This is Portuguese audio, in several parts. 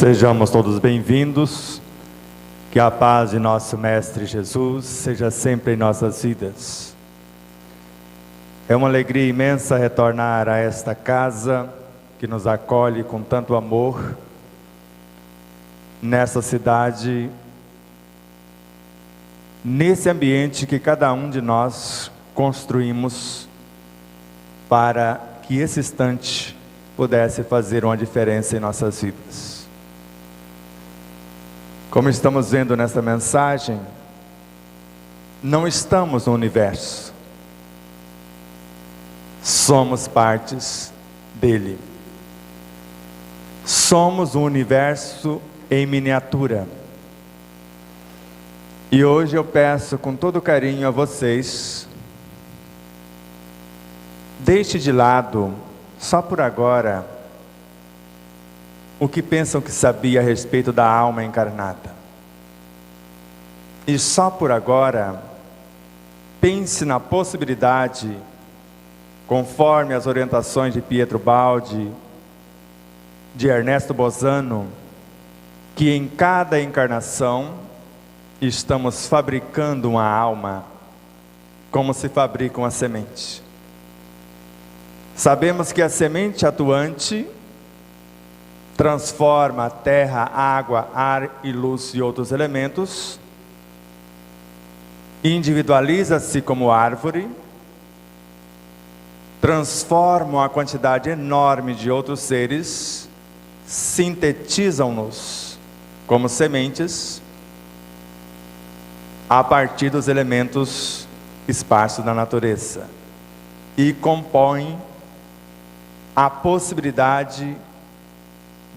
Sejamos todos bem-vindos, que a paz de nosso Mestre Jesus seja sempre em nossas vidas. É uma alegria imensa retornar a esta casa que nos acolhe com tanto amor, nessa cidade, nesse ambiente que cada um de nós construímos para que esse instante pudesse fazer uma diferença em nossas vidas. Como estamos vendo nesta mensagem, não estamos no universo, somos partes dele. Somos um universo em miniatura. E hoje eu peço com todo carinho a vocês, deixe de lado, só por agora, o que pensam que sabia a respeito da alma encarnada. E só por agora, pense na possibilidade, conforme as orientações de Pietro Baldi, de Ernesto Bozano, que em cada encarnação estamos fabricando uma alma, como se fabrica uma semente. Sabemos que a semente atuante transforma a terra, água, ar e luz e outros elementos, individualiza-se como árvore, transforma uma quantidade enorme de outros seres, sintetizam-nos como sementes, a partir dos elementos esparsos na natureza, e compõem a possibilidade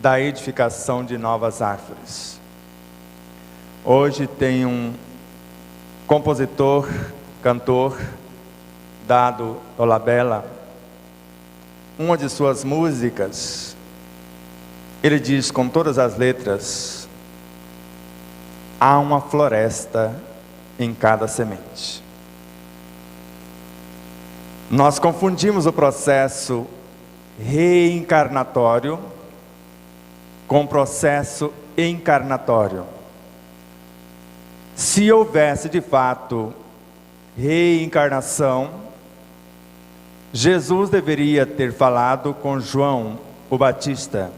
da edificação de novas árvores. Hoje tem um compositor, cantor, Dado Dolabella, uma de suas músicas, ele diz com todas as letras: há uma floresta em cada semente. Nós confundimos o processo reencarnatório com processo encarnatório. Se houvesse de fato reencarnação, Jesus deveria ter falado com João o Batista,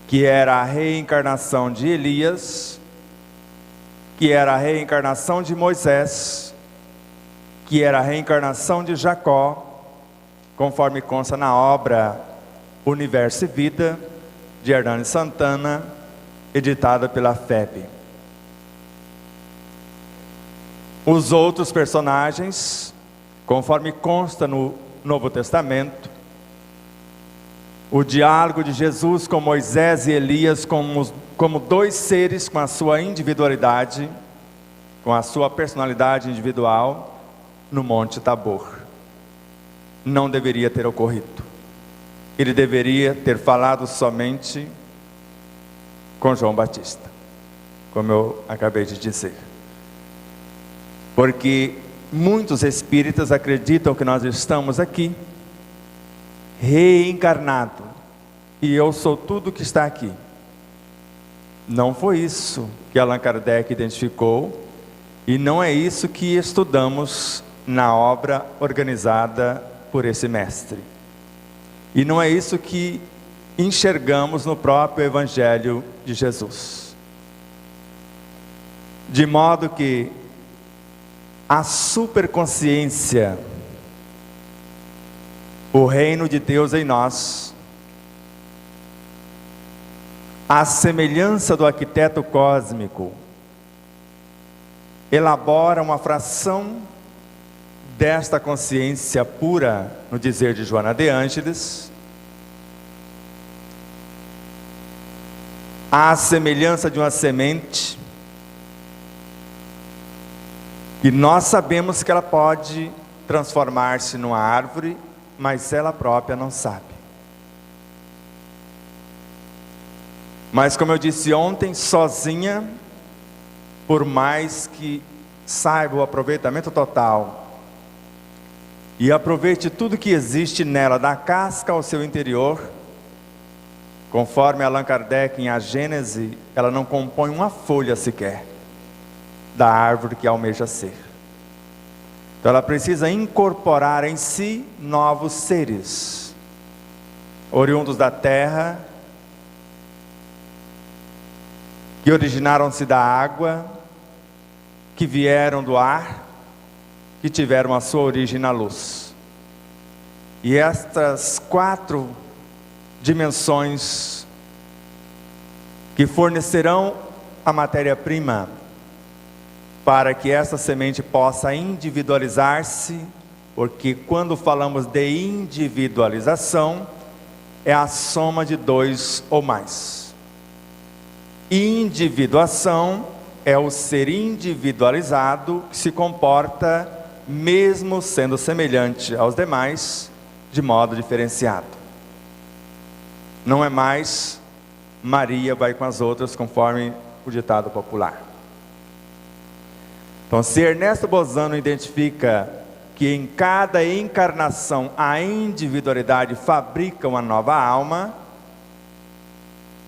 que era a reencarnação de Elias, que era a reencarnação de Moisés, que era a reencarnação de Jacó, conforme consta na obra Universo e Vida, de Hernani Santana, editada pela FEB. Os outros personagens, conforme consta no Novo Testamento, o diálogo de Jesus com Moisés e Elias como dois seres com a sua individualidade, com a sua personalidade individual, no Monte Tabor, não deveria ter ocorrido. Ele deveria ter falado somente com João Batista, como eu acabei de dizer. Porque muitos espíritas acreditam que nós estamos aqui, reencarnado, e eu sou tudo que está aqui. Não foi isso que Allan Kardec identificou, e não é isso que estudamos na obra organizada por esse mestre. E não é isso que enxergamos no próprio Evangelho de Jesus. De modo que a superconsciência, o reino de Deus em nós, a semelhança do arquiteto cósmico, elabora uma fração desta consciência pura, no dizer de Joana de Ângeles, à semelhança de uma semente, e nós sabemos que ela pode transformar-se numa árvore, mas ela própria não sabe. Mas como eu disse ontem, sozinha, por mais que saiba o aproveitamento total, e aproveite tudo que existe nela, da casca ao seu interior, Conforme Allan Kardec em A Gênese, ela não compõe uma folha sequer da árvore que almeja ser. Então ela precisa incorporar em si novos seres, oriundos da terra, que originaram-se da água, que vieram do ar, que tiveram a sua origem na luz. E estas 4 dimensões que fornecerão a matéria-prima para que essa semente possa individualizar-se, porque quando falamos de individualização, é a soma de 2 ou mais. Individuação é o ser individualizado que se comporta, mesmo sendo semelhante aos demais, de modo diferenciado. Não é mais Maria vai com as outras, conforme o ditado popular. Então, se Ernesto Bozano identifica que em cada encarnação a individualidade fabrica uma nova alma,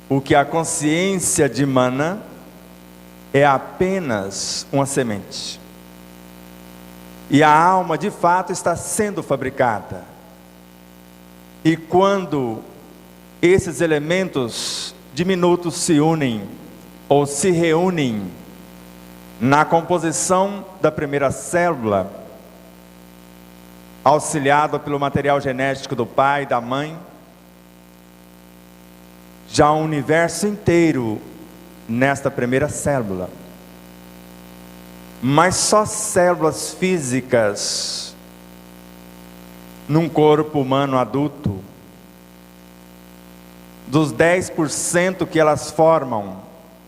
o que a consciência dimana é apenas uma semente. E a alma de fato está sendo fabricada. E quando esses elementos diminutos se unem ou se reúnem na composição da primeira célula, auxiliado pelo material genético do pai e da mãe, já o universo inteiro nesta primeira célula. Mas só células físicas num corpo humano adulto, dos 10% que elas formam,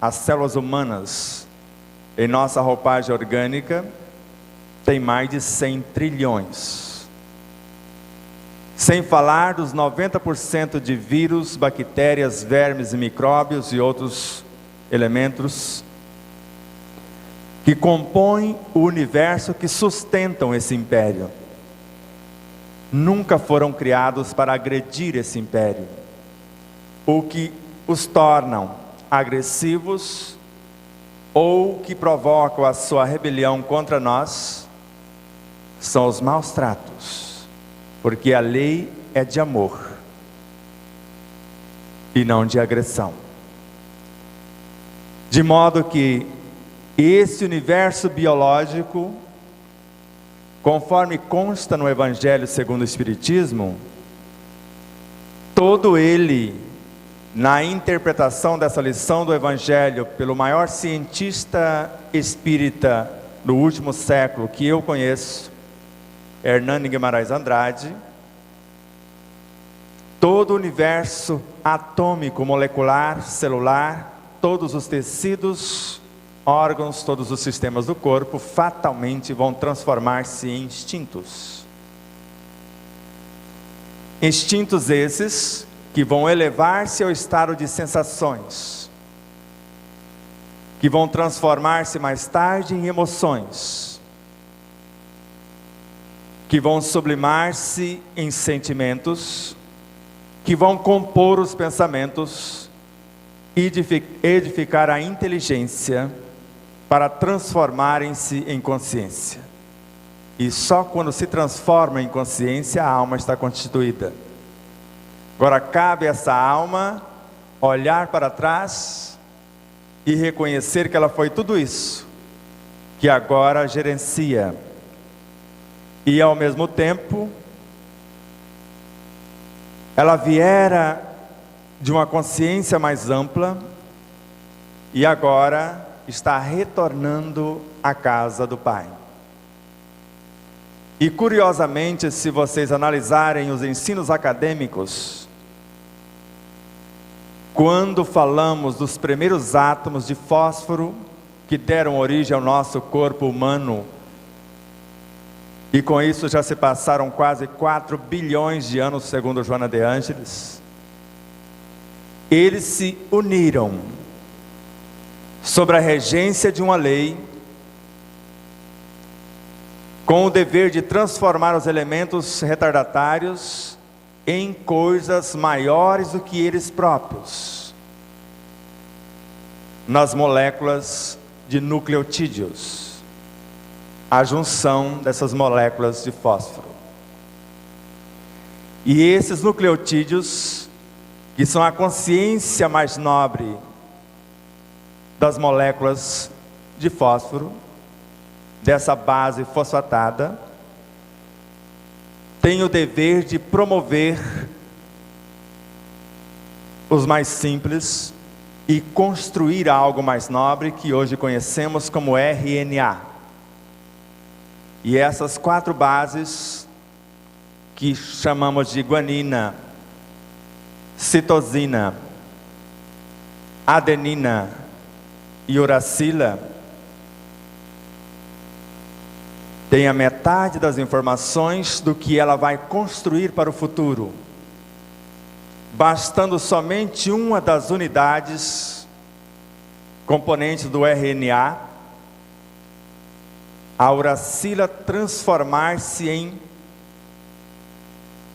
as células humanas, em nossa roupagem orgânica, tem mais de 100 trilhões. Sem falar dos 90% de vírus, bactérias, vermes e micróbios e outros elementos que compõem o universo, que sustentam esse império. Nunca foram criados para agredir esse império. O que os tornam agressivos ou que provocam a sua rebelião contra nós são os maus tratos, porque a lei é de amor e não de agressão. De modo que esse universo biológico, conforme consta no Evangelho segundo o Espiritismo, todo ele, na interpretação dessa lição do Evangelho pelo maior cientista espírita do último século que eu conheço, Hernani Guimarães Andrade, todo o universo atômico, molecular, celular, todos os tecidos, órgãos, todos os sistemas do corpo, fatalmente vão transformar-se em instintos. Instintos esses que vão elevar-se ao estado de sensações, que vão transformar-se mais tarde em emoções, que vão sublimar-se em sentimentos, que vão compor os pensamentos, edificar a inteligência, para transformarem-se em consciência. E só quando se transforma em consciência, a alma está constituída. Agora cabe a essa alma olhar para trás e reconhecer que ela foi tudo isso, que agora gerencia. E ao mesmo tempo, ela viera de uma consciência mais ampla e agora está retornando à casa do Pai. E curiosamente, se vocês analisarem os ensinos acadêmicos, quando falamos dos primeiros átomos de fósforo que deram origem ao nosso corpo humano, e com isso já se passaram quase 4 bilhões de anos, segundo Joana de Ângeles, eles se uniram sob a regência de uma lei, com o dever de transformar os elementos retardatários em coisas maiores do que eles próprios, nas moléculas de nucleotídeos, a junção dessas moléculas de fósforo. E esses nucleotídeos, que são a consciência mais nobre das moléculas de fósforo, dessa base fosfatada, tem o dever de promover os mais simples e construir algo mais nobre que hoje conhecemos como RNA. E essas 4 bases, que chamamos de guanina, citosina, adenina e uracila, tem a metade das informações do que ela vai construir para o futuro, bastando somente uma das unidades componentes do RNA, a uracila, transformar-se em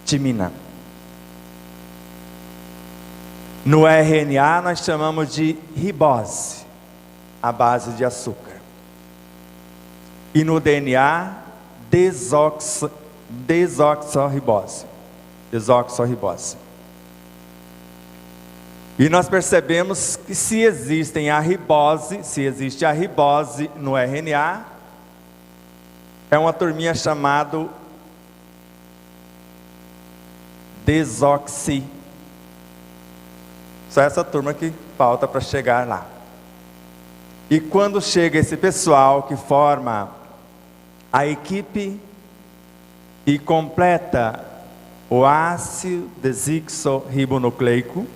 timina. No RNA nós chamamos de ribose, a base de açúcar. E no DNA, desoxirribose. E nós percebemos que se existe a ribose no RNA, é uma turminha chamada desoxi. Só essa turma que falta para chegar lá. E quando chega esse pessoal que forma a equipe e completa o ácido desoxirribonucleico,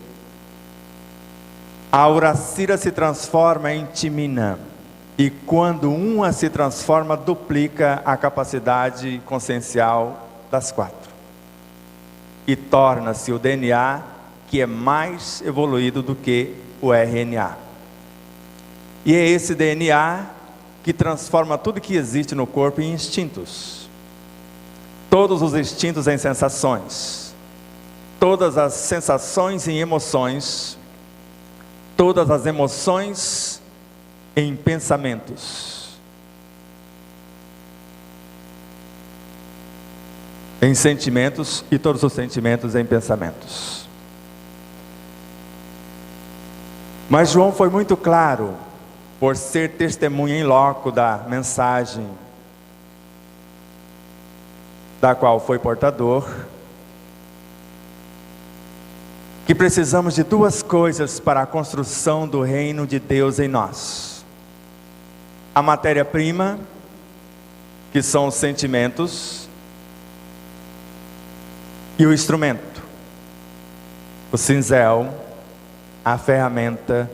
a uracila se transforma em timina. E quando uma se transforma, duplica a capacidade consciencial das 4. E torna-se o DNA, que é mais evoluído do que o RNA. E é esse DNA que transforma tudo que existe no corpo em instintos. Todos os instintos em sensações. Todas as sensações em emoções. Todas as emoções em pensamentos. Em sentimentos, e todos os sentimentos em pensamentos. Mas João foi muito claro, por ser testemunha em loco da mensagem da qual foi portador, que precisamos de 2 coisas para a construção do reino de Deus em nós: a matéria-prima, que são os sentimentos, e o instrumento, o cinzel, a ferramenta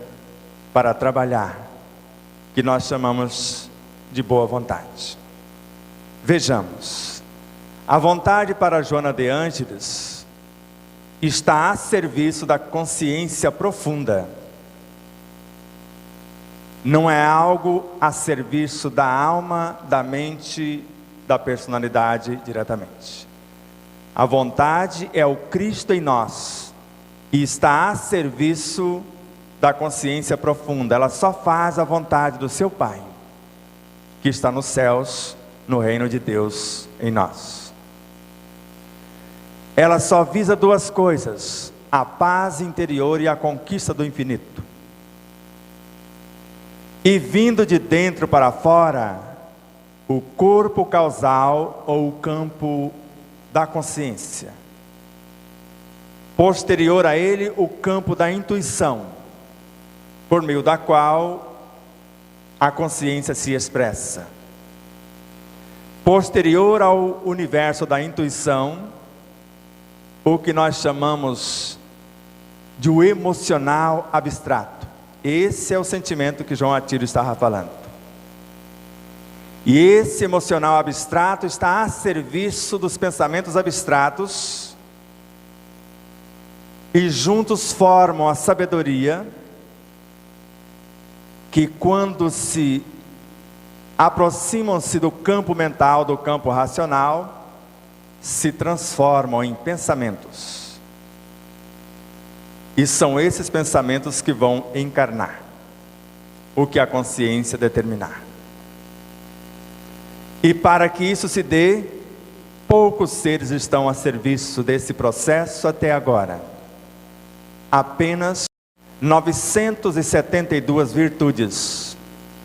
para trabalhar, que nós chamamos de boa vontade. Vejamos, a vontade para Joana de Ângeles está a serviço da consciência profunda. Não é algo a serviço da alma, da mente, da personalidade diretamente. A vontade é o Cristo em nós e está a serviço da consciência profunda. Ela só faz a vontade do seu Pai, que está nos céus, no reino de Deus em nós. Ela só visa 2 coisas: a paz interior e a conquista do infinito. E vindo de dentro para fora, o corpo causal ou o campo da consciência. Posterior a ele, o campo da intuição, por meio da qual a consciência se expressa. Posterior ao universo da intuição, o que nós chamamos de o emocional abstrato. Esse é o sentimento que João Atílio estava falando. E esse emocional abstrato está a serviço dos pensamentos abstratos, e juntos formam a sabedoria, que quando se aproximam-se do campo mental, do campo racional, se transformam em pensamentos. E são esses pensamentos que vão encarnar o que a consciência determinar. E para que isso se dê, poucos seres estão a serviço desse processo até agora. Apenas 972 virtudes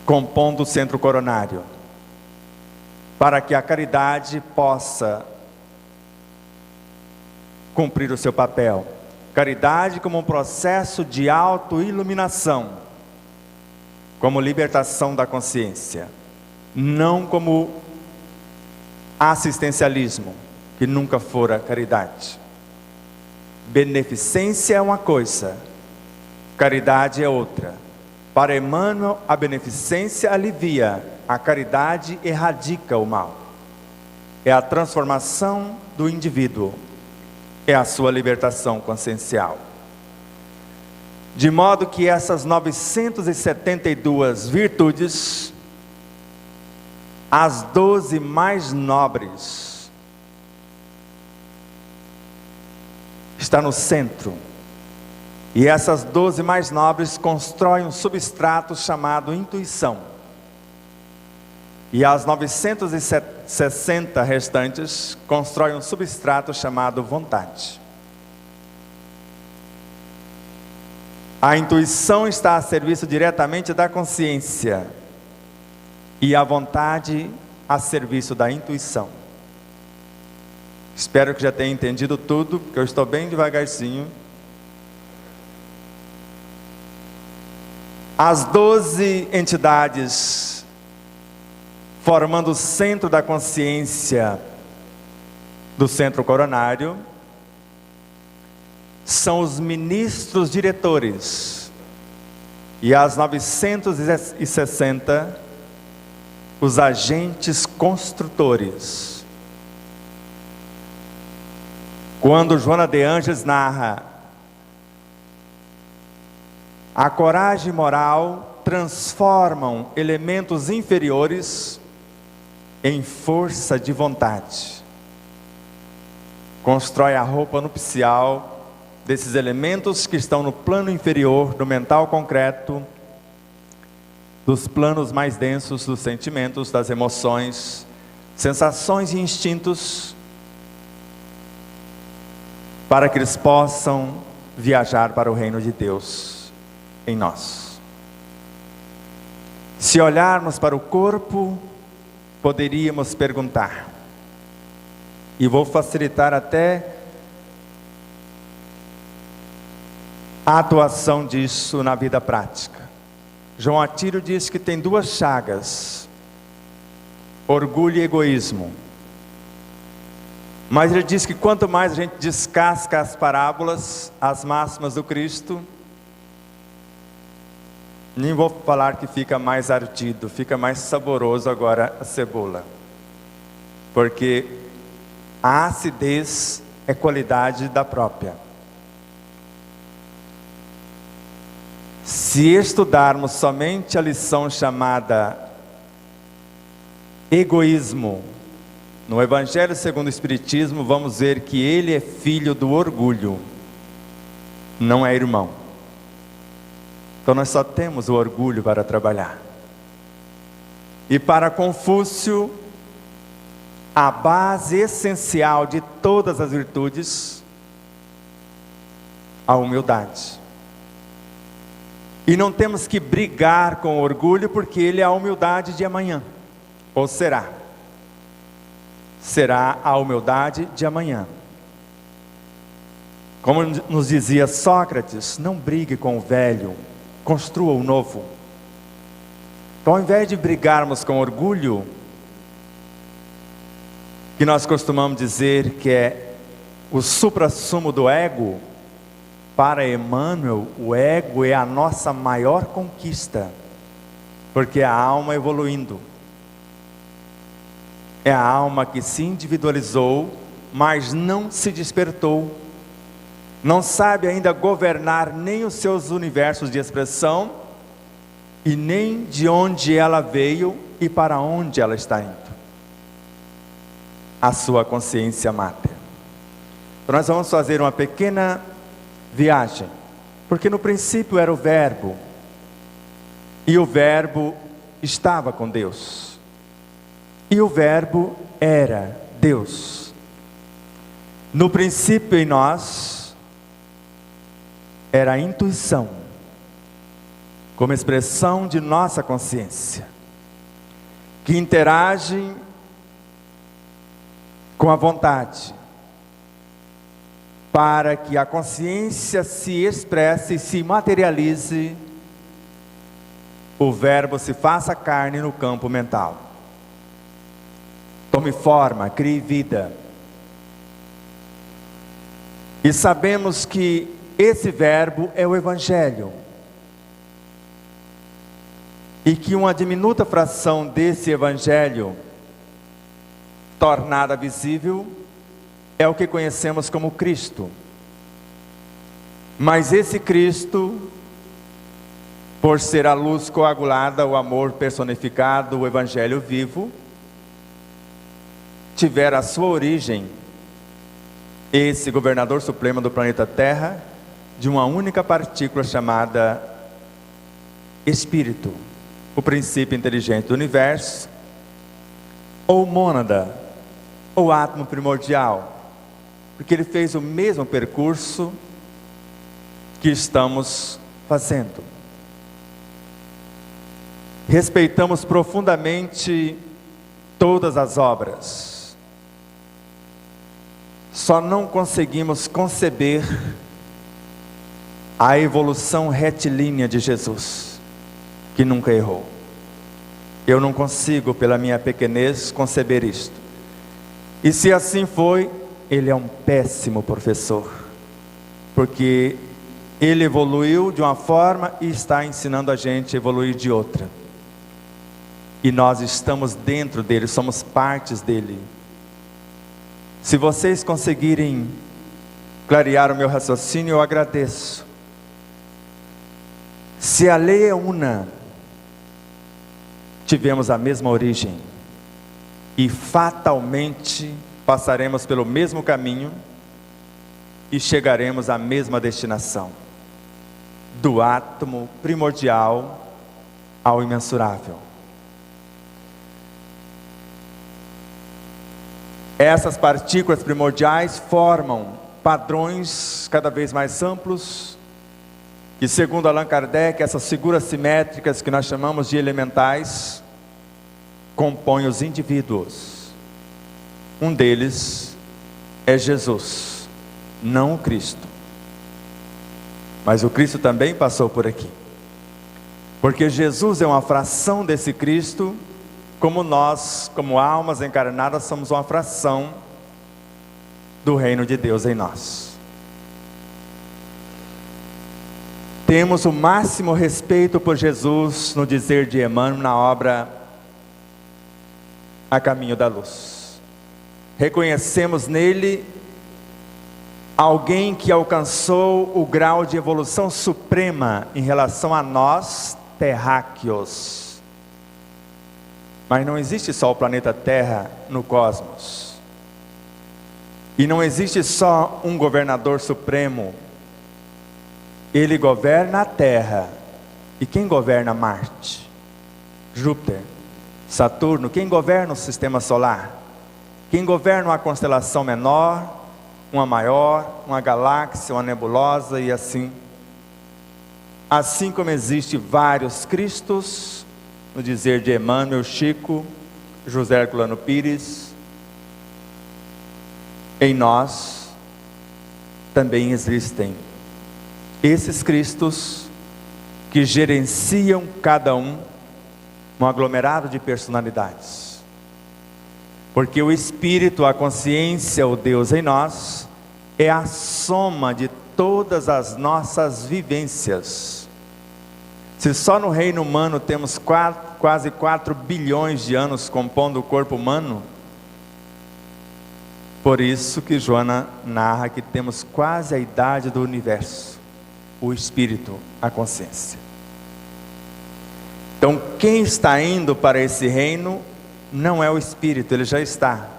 compondo o centro coronário, para que a caridade possa cumprir o seu papel. Caridade como um processo de autoiluminação, como libertação da consciência, não como assistencialismo, que nunca fora caridade. Beneficência é uma coisa, caridade é outra. Para Emmanuel, a beneficência alivia, a caridade erradica o mal. É a transformação do indivíduo, é a sua libertação consciencial. De modo que essas 972 virtudes, as 12 mais nobres, está no centro. E essas 12 mais nobres constroem um substrato chamado intuição. E as 960 restantes constroem um substrato chamado vontade. A intuição está a serviço diretamente da consciência. E a vontade a serviço da intuição. Espero que já tenha entendido tudo, porque eu estou bem devagarzinho. As 12 entidades formando o centro da consciência do centro coronário são os ministros diretores, e as 960 os agentes construtores. Quando Joana de Ângeles narra: a coragem moral transformam elementos inferiores em força de vontade. Constrói a roupa nupcial desses elementos que estão no plano inferior do mental concreto, dos planos mais densos dos sentimentos, das emoções, sensações e instintos, para que eles possam viajar para o reino de Deus em nós. Se olharmos para o corpo, poderíamos perguntar, e vou facilitar até a atuação disso na vida prática. João Atílio diz que tem duas chagas: orgulho e egoísmo. Mas ele diz que quanto mais a gente descasca as parábolas, as máximas do Cristo, nem vou falar que fica mais ardido, fica mais saboroso agora a cebola. Porque a acidez é qualidade da própria. Se estudarmos somente a lição chamada egoísmo, no Evangelho segundo o Espiritismo, vamos ver que ele é filho do orgulho, não é irmão. Então nós só temos o orgulho para trabalhar. E para Confúcio, a base essencial de todas as virtudes, a humildade. E não temos que brigar com o orgulho, porque ele é a humildade de amanhã. Ou será? Será a humildade de amanhã. Como nos dizia Sócrates, não brigue com o velho, construa o novo. Então, ao invés de brigarmos com orgulho, que nós costumamos dizer que é o suprassumo do ego, para Emmanuel, o ego é a nossa maior conquista, porque é a alma evoluindo. É a alma que se individualizou, mas não se despertou. Não sabe ainda governar nem os seus universos de expressão, e nem de onde ela veio e para onde ela está indo. a sua consciência máter. Então nós vamos fazer uma pequena viagem, porque no princípio era o Verbo, e o Verbo estava com Deus, e o Verbo era Deus. No princípio em nós era a intuição, como expressão de nossa consciência, que interage com a vontade, para que a consciência se expresse e se materialize, o Verbo se faça carne no campo mental. Tome forma, crie vida. E sabemos que esse Verbo é o Evangelho. E que uma diminuta fração desse Evangelho, tornada visível, é o que conhecemos como Cristo. Mas esse Cristo, por ser a luz coagulada, o amor personificado, o Evangelho vivo, tivera a sua origem, esse governador supremo do planeta Terra, de uma única partícula chamada Espírito, o princípio inteligente do universo, ou mônada, ou átomo primordial, porque ele fez o mesmo percurso que estamos fazendo. Respeitamos profundamente todas as obras, só não conseguimos conceber a evolução retilínea de Jesus, que nunca errou. Eu não consigo, pela minha pequenez, conceber isto. E se assim foi, ele é um péssimo professor, porque ele evoluiu de uma forma e está ensinando a gente a evoluir de outra. E nós estamos dentro dele, somos partes dele. Se vocês conseguirem clarear o meu raciocínio, eu agradeço. Se a lei é una, tivemos a mesma origem, e fatalmente passaremos pelo mesmo caminho e chegaremos à mesma destinação, do átomo primordial ao imensurável. Essas partículas primordiais formam padrões cada vez mais amplos, e segundo Allan Kardec, essas figuras simétricas que nós chamamos de elementais, compõem os indivíduos. Um deles é Jesus, não o Cristo. Mas o Cristo também passou por aqui, porque Jesus é uma fração desse Cristo, como nós, como almas encarnadas, somos uma fração do reino de Deus em nós. Temos o máximo respeito por Jesus no dizer de Emmanuel na obra A Caminho da Luz. Reconhecemos nele alguém que alcançou o grau de evolução suprema em relação a nós, terráqueos. Mas não existe só o planeta Terra no cosmos. E não existe só um governador supremo. Ele governa a Terra. E quem governa Marte? Júpiter, Saturno. Quem governa o sistema solar? Quem governa uma constelação menor, uma maior, uma galáxia, uma nebulosa e assim. Assim como existe vários Cristos, no dizer de Emmanuel, Chico, José Herculano Pires, em nós também existem esses Cristos que gerenciam cada um aglomerado de personalidades. Porque o Espírito, a consciência, o Deus em nós, é a soma de todas as nossas vivências. Se só no reino humano temos quase 4 bilhões de anos compondo o corpo humano, por isso que Joana narra que temos quase a idade do universo, o Espírito, a consciência. Então quem está indo para esse reino não é o Espírito, ele já está.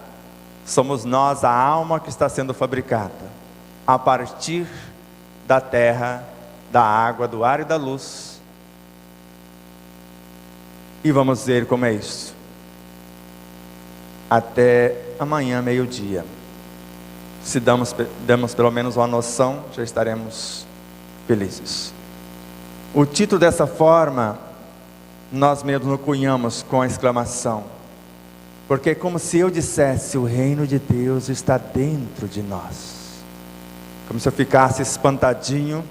somos nós a alma que está sendo fabricada a partir da terra, da água, do ar e da luz. E vamos ver como é isso. Até amanhã, meio-dia. Se damos pelo menos uma noção, já estaremos felizes. O título dessa forma, nós mesmos nos cunhamos com a exclamação, porque é como se eu dissesse: o reino de Deus está dentro de nós. Como se eu ficasse espantadinho,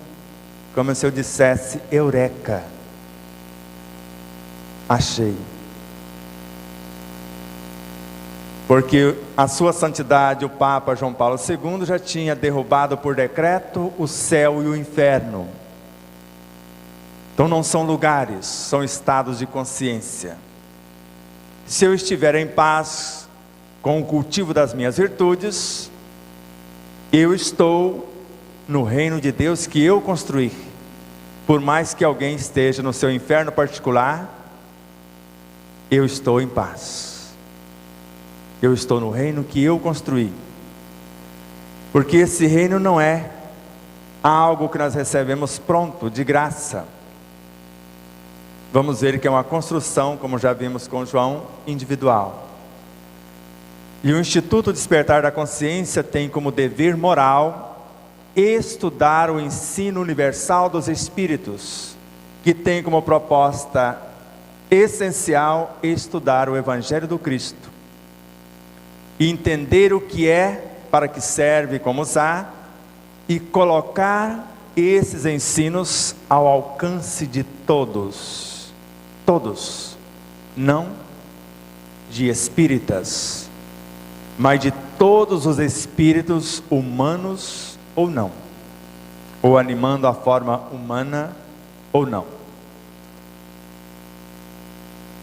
como se eu dissesse: eureka, achei. Porque a sua santidade, o Papa João Paulo II, já tinha derrubado por decreto o céu e o inferno. Então não são lugares, são estados de consciência. Se eu estiver em paz com o cultivo das minhas virtudes, eu estou no reino de Deus que eu construí. Por mais que alguém esteja no seu inferno particular, eu estou em paz. Eu estou no reino que eu construí. Porque esse reino não é algo que nós recebemos pronto, de graça. Vamos ver que é uma construção, como já vimos com João, individual. E o Instituto Despertar da Consciência tem como dever moral estudar o ensino universal dos Espíritos, que tem como proposta essencial estudar o Evangelho do Cristo, e entender o que é, para que serve e como usar, e colocar esses ensinos ao alcance de todos, não de espíritas, mas de todos os espíritos humanos ou não, ou animando a forma humana ou não.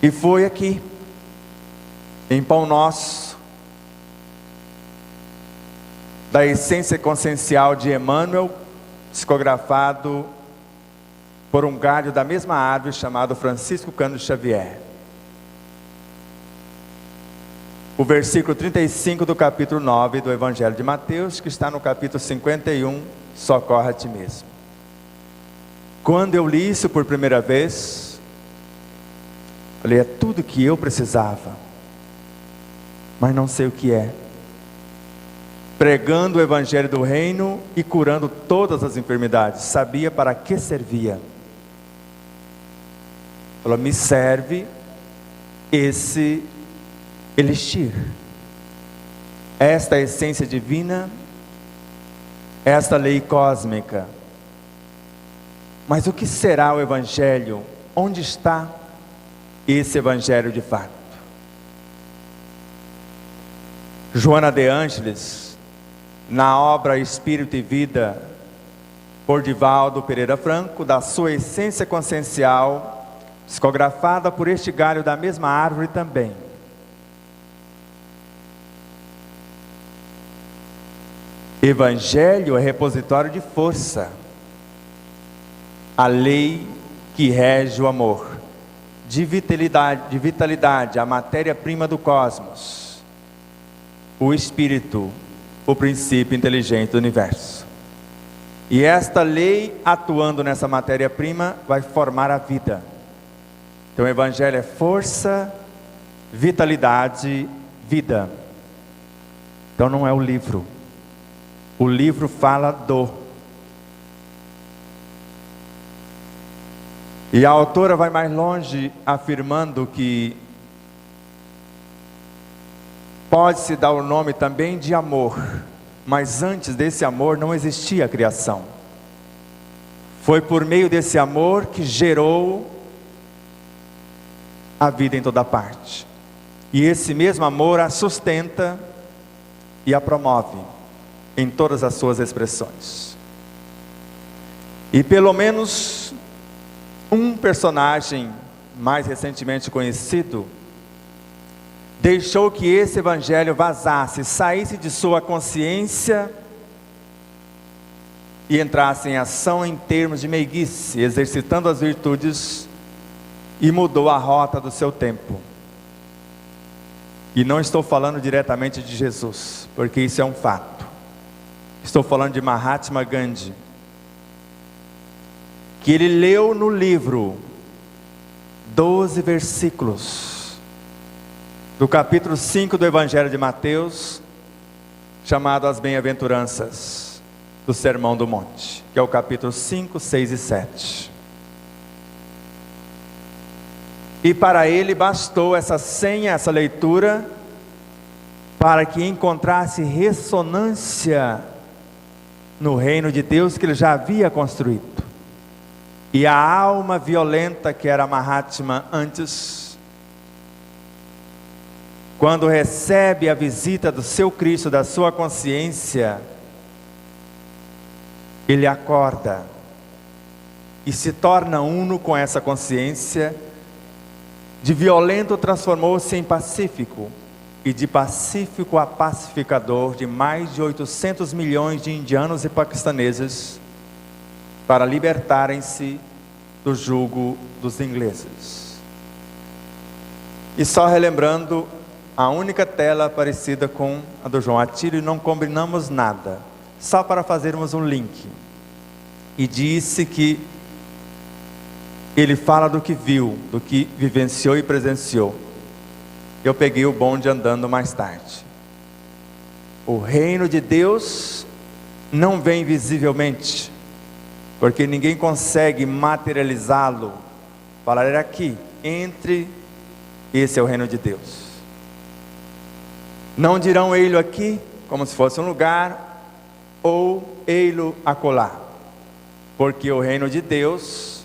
E foi aqui, em Pão Nosso, da essência consciencial de Emmanuel, psicografado por um galho da mesma árvore chamado Francisco Cândido Xavier. O versículo 35 do capítulo 9 do Evangelho de Mateus, que está no capítulo 51, socorre a ti mesmo. Quando eu li isso por primeira vez, falei: é tudo que eu precisava, mas não sei o que é. Pregando o Evangelho do Reino e curando todas as enfermidades. Sabia para que servia. Falou: me serve esse elixir, esta essência divina, esta lei cósmica. Mas o que será o Evangelho? Onde está esse Evangelho de fato? Joana de Ângeles, na obra Espírito e Vida, por Divaldo Pereira Franco, da sua essência consciencial, psicografada por este galho da mesma árvore também. Evangelho é repositório de força, a lei que rege o amor, de vitalidade, a matéria-prima do cosmos, o Espírito, o princípio inteligente do universo. E esta lei, atuando nessa matéria-prima, vai formar a vida. Então o Evangelho é força, vitalidade, vida. Então não é o livro. O livro fala do. E a autora vai mais longe, afirmando que pode-se dar o nome também de amor, mas antes desse amor não existia a criação. Foi por meio desse amor que gerou a vida em toda parte. E esse mesmo amor a sustenta e a promove em todas as suas expressões. E pelo menos um personagem mais recentemente conhecido deixou que esse Evangelho vazasse, saísse de sua consciência e entrasse em ação em termos de meiguice, exercitando as virtudes, e mudou a rota do seu tempo. E não estou falando diretamente de Jesus, porque isso é um fato. Estou falando de Mahatma Gandhi, que ele leu no livro 12 versículos do capítulo 5 do Evangelho de Mateus, chamado As Bem-aventuranças do Sermão do Monte, que é o capítulo 5, 6 e 7. E para ele bastou essa senha, essa leitura, para que encontrasse ressonância no reino de Deus que ele já havia construído. E a alma violenta que era Mahatma antes, quando recebe a visita do seu Cristo, da sua consciência, ele acorda e se torna uno com essa consciência. De violento transformou-se em pacífico, e de pacífico a pacificador de mais de 800 milhões de indianos e paquistaneses, para libertarem-se do jugo dos ingleses. E só relembrando, a única tela parecida com a do João Atílio, e não combinamos nada, só para fazermos um link. E disse que ele fala do que viu, do que vivenciou e presenciou. Eu peguei o bonde andando mais tarde. O reino de Deus não vem visivelmente, porque ninguém consegue materializá-lo. Falar aqui, esse é o reino de Deus. Não dirão ei-lo aqui, como se fosse um lugar, ou ei-lo acolá, porque o reino de Deus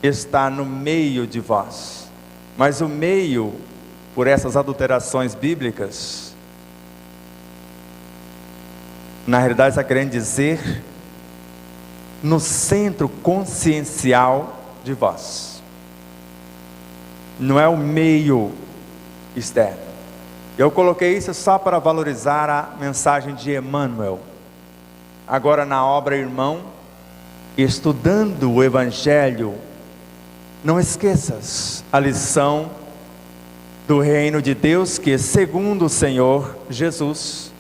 está no meio de vós. Mas o meio, por essas adulterações bíblicas, na realidade está querendo dizer no centro consciencial de vós. Não é o meio externo. Eu coloquei isso só para valorizar a mensagem de Emmanuel. Agora na obra Irmão, estudando o Evangelho, não esqueças a lição do reino de Deus, que segundo o Senhor Jesus,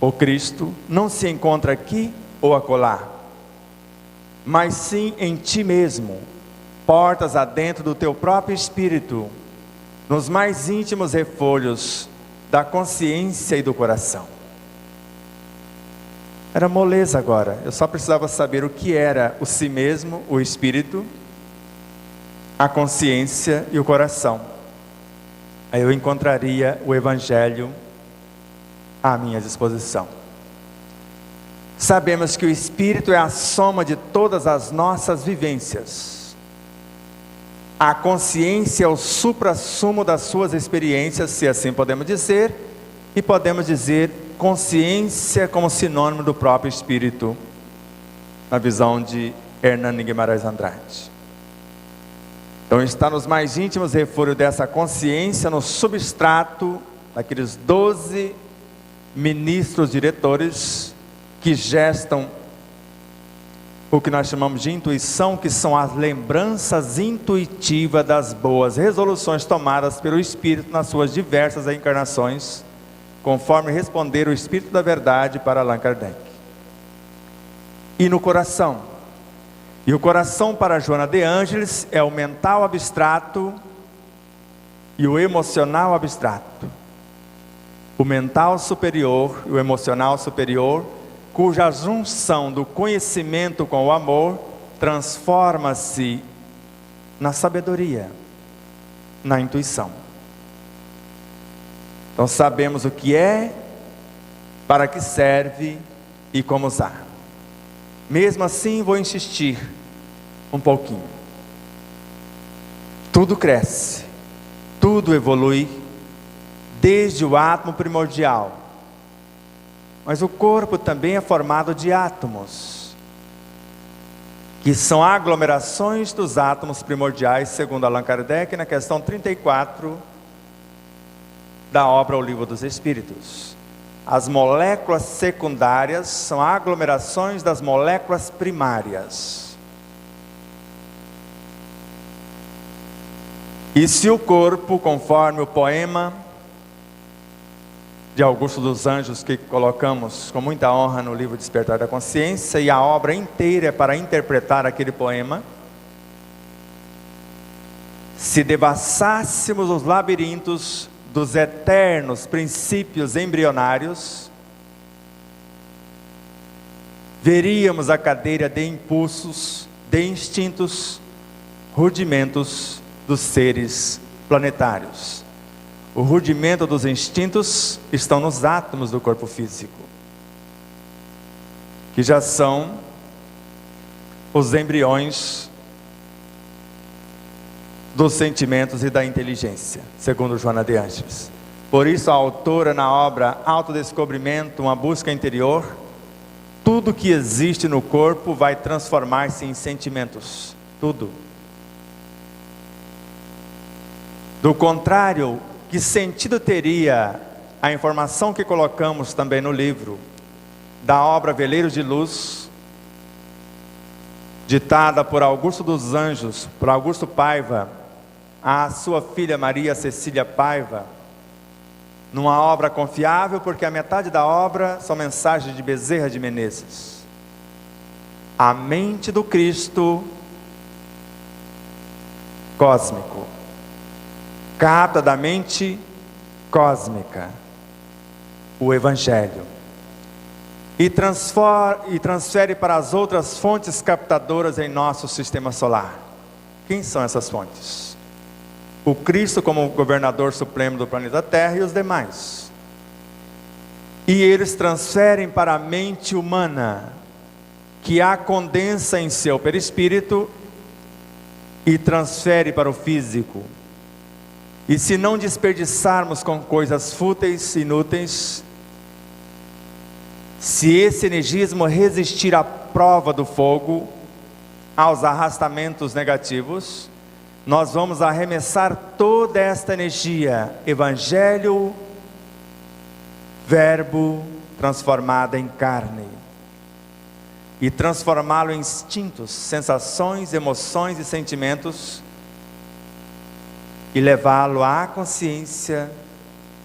o Cristo, não se encontra aqui ou acolá, mas sim em ti mesmo, portas adentro do teu próprio espírito, nos mais íntimos refolhos da consciência e do coração. Era moleza agora, eu só precisava saber o que era o si mesmo, o espírito, a consciência e o coração. Aí eu encontraria o Evangelho à minha disposição. Sabemos que o Espírito é a soma de todas as nossas vivências. A consciência é o suprassumo das suas experiências, se assim podemos dizer, e podemos dizer consciência como sinônimo do próprio Espírito, na visão de Hernani Guimarães Andrade. Então está nos mais íntimos refolhos dessa consciência, no substrato daqueles 12 ministros diretores que gestam o que nós chamamos de intuição, que são as lembranças intuitivas das boas resoluções tomadas pelo Espírito nas suas diversas encarnações, conforme responder o Espírito da Verdade para Allan Kardec. E no coração. E o coração para Joana de Ângeles é o mental abstrato e o emocional abstrato. O mental superior e o emocional superior, cuja junção do conhecimento com o amor transforma-se na sabedoria, na intuição. Então sabemos o que é, para que serve e como usar. Mesmo assim vou insistir um pouquinho. Tudo cresce, tudo evolui, desde o átomo primordial. Mas o corpo também é formado de átomos, que são aglomerações dos átomos primordiais, segundo Allan Kardec, na questão 34 da obra O Livro dos Espíritos. As moléculas secundárias são aglomerações das moléculas primárias. E se o corpo, conforme o poema de Augusto dos Anjos, que colocamos com muita honra no livro Despertar da Consciência, e a obra inteira é para interpretar aquele poema. Se devassássemos os labirintos dos eternos princípios embrionários, veríamos a cadeia de impulsos, de instintos, rudimentos dos seres planetários. O rudimento dos instintos estão nos átomos do corpo físico, que já são os embriões dos sentimentos e da inteligência, segundo Joana de Ângeles. Por isso a autora, na obra Autodescobrimento, uma busca interior, tudo que existe no corpo vai transformar-se em sentimentos, tudo. Do contrário, que sentido teria a informação que colocamos também no livro, da obra Veleiros de Luz, ditada por Augusto dos Anjos, por Augusto Paiva, a sua filha Maria Cecília Paiva, numa obra confiável, porque a metade da obra são mensagens de Bezerra de Menezes. A mente do Cristo cósmico capta da mente cósmica o Evangelho e transfere para as outras fontes captadoras em nosso sistema solar. Quem são essas fontes? O Cristo como governador supremo do planeta Terra e os demais. E eles transferem para a mente humana, que a condensa em seu perispírito e transfere para o físico. E se não desperdiçarmos com coisas fúteis, inúteis, se esse energismo resistir à prova do fogo, aos arrastamentos negativos, nós vamos arremessar toda esta energia, Evangelho, Verbo transformado em carne, e transformá-lo em instintos, sensações, emoções e sentimentos, e levá-lo à consciência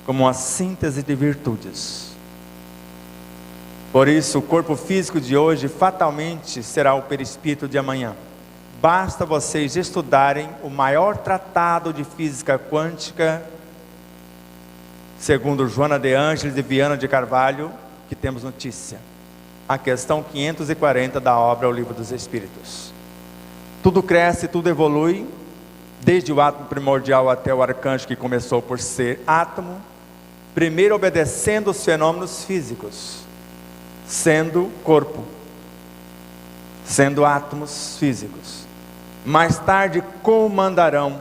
como uma síntese de virtudes. Por isso, o corpo físico de hoje fatalmente será o perispírito de amanhã. Basta vocês estudarem o maior tratado de física quântica, segundo Joana de Ângeles e Viana de Carvalho, que temos notícia. A questão 540 da obra O Livro dos Espíritos. Tudo cresce, tudo evolui, desde o átomo primordial até o arcanjo que começou por ser átomo, primeiro obedecendo os fenômenos físicos, sendo corpo, sendo átomos físicos. Mais tarde comandarão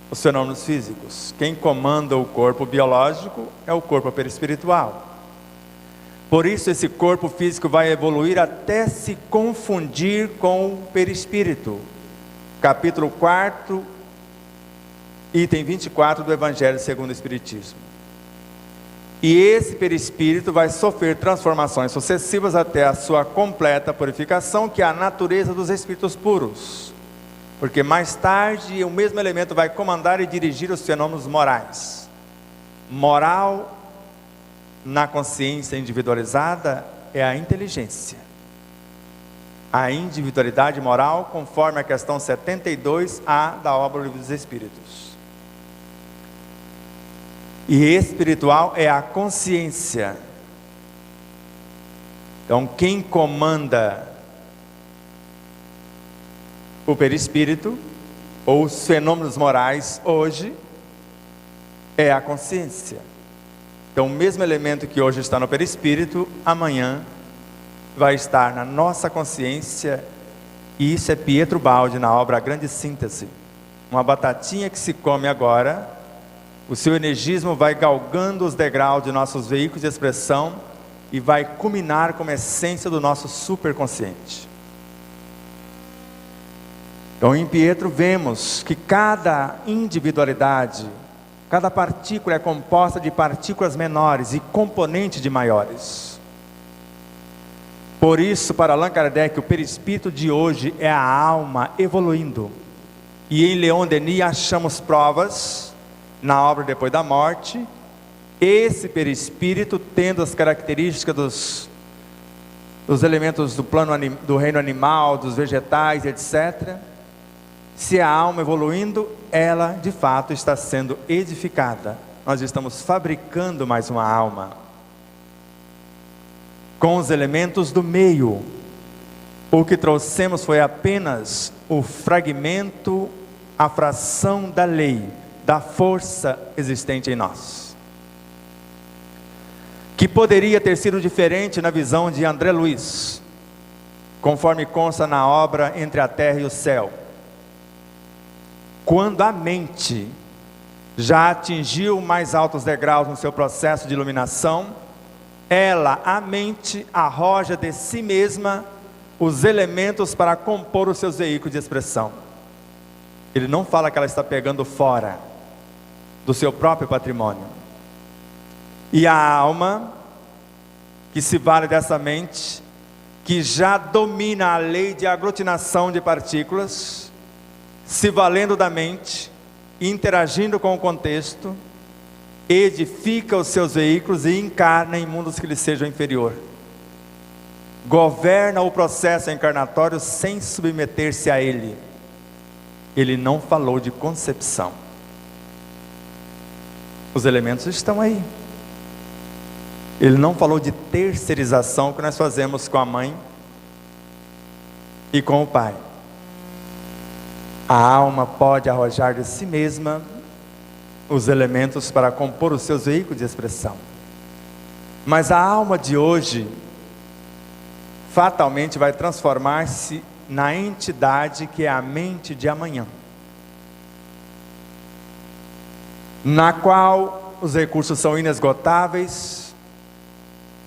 os fenômenos físicos. Quem comanda o corpo biológico é o corpo perispiritual. Por isso esse corpo físico vai evoluir até se confundir com o perispírito. Capítulo 4, item 24 do Evangelho segundo o Espiritismo. E esse perispírito vai sofrer transformações sucessivas até a sua completa purificação, que é a natureza dos espíritos puros. Porque mais tarde o mesmo elemento vai comandar e dirigir os fenômenos morais. Moral na consciência individualizada é a inteligência. A individualidade moral, conforme a questão 72A da obra O Livro dos Espíritos. E espiritual é a consciência. Então quem comanda o perispírito, ou os fenômenos morais hoje, é a consciência. Então o mesmo elemento que hoje está no perispírito, amanhã vai estar na nossa consciência. E isso é Pietro Baldi na obra A Grande Síntese. Uma batatinha que se come agora, o seu energismo vai galgando os degraus de nossos veículos de expressão e vai culminar como essência do nosso superconsciente. Então em Pietro vemos que cada individualidade, cada partícula é composta de partículas menores e componentes de maiores. Por isso, para Allan Kardec, o perispírito de hoje é a alma evoluindo. E em Leon Denis achamos provas, na obra Depois da Morte, Esse perispírito, tendo as características dos elementos do plano do reino animal, dos vegetais, etc. Se a alma evoluindo, ela de fato está sendo edificada. Nós estamos fabricando mais uma alma, com os elementos do meio. O que trouxemos foi apenas o fragmento, a fração da lei, da força existente em nós, que poderia ter sido diferente na visão de André Luiz, conforme consta na obra Entre a Terra e o Céu. Quando a mente já atingiu mais altos degraus no seu processo de iluminação, ela, a mente, arroja de si mesma os elementos para compor os seus veículos de expressão. Ele não fala que ela está pegando fora do seu próprio patrimônio. E a alma, que se vale dessa mente, que já domina a lei de aglutinação de partículas, se valendo da mente, interagindo com o contexto, edifica os seus veículos e encarna em mundos que lhe sejam inferior. Governa o processo encarnatório sem submeter-se a ele. Ele não falou de concepção. Os elementos estão aí. Ele não falou de terceirização que nós fazemos com a mãe e com o pai. A alma pode arrojar de si mesma os elementos para compor os seus veículos de expressão. Mas a alma de hoje fatalmente vai transformar-se na entidade que é a mente de amanhã, na qual os recursos são inesgotáveis,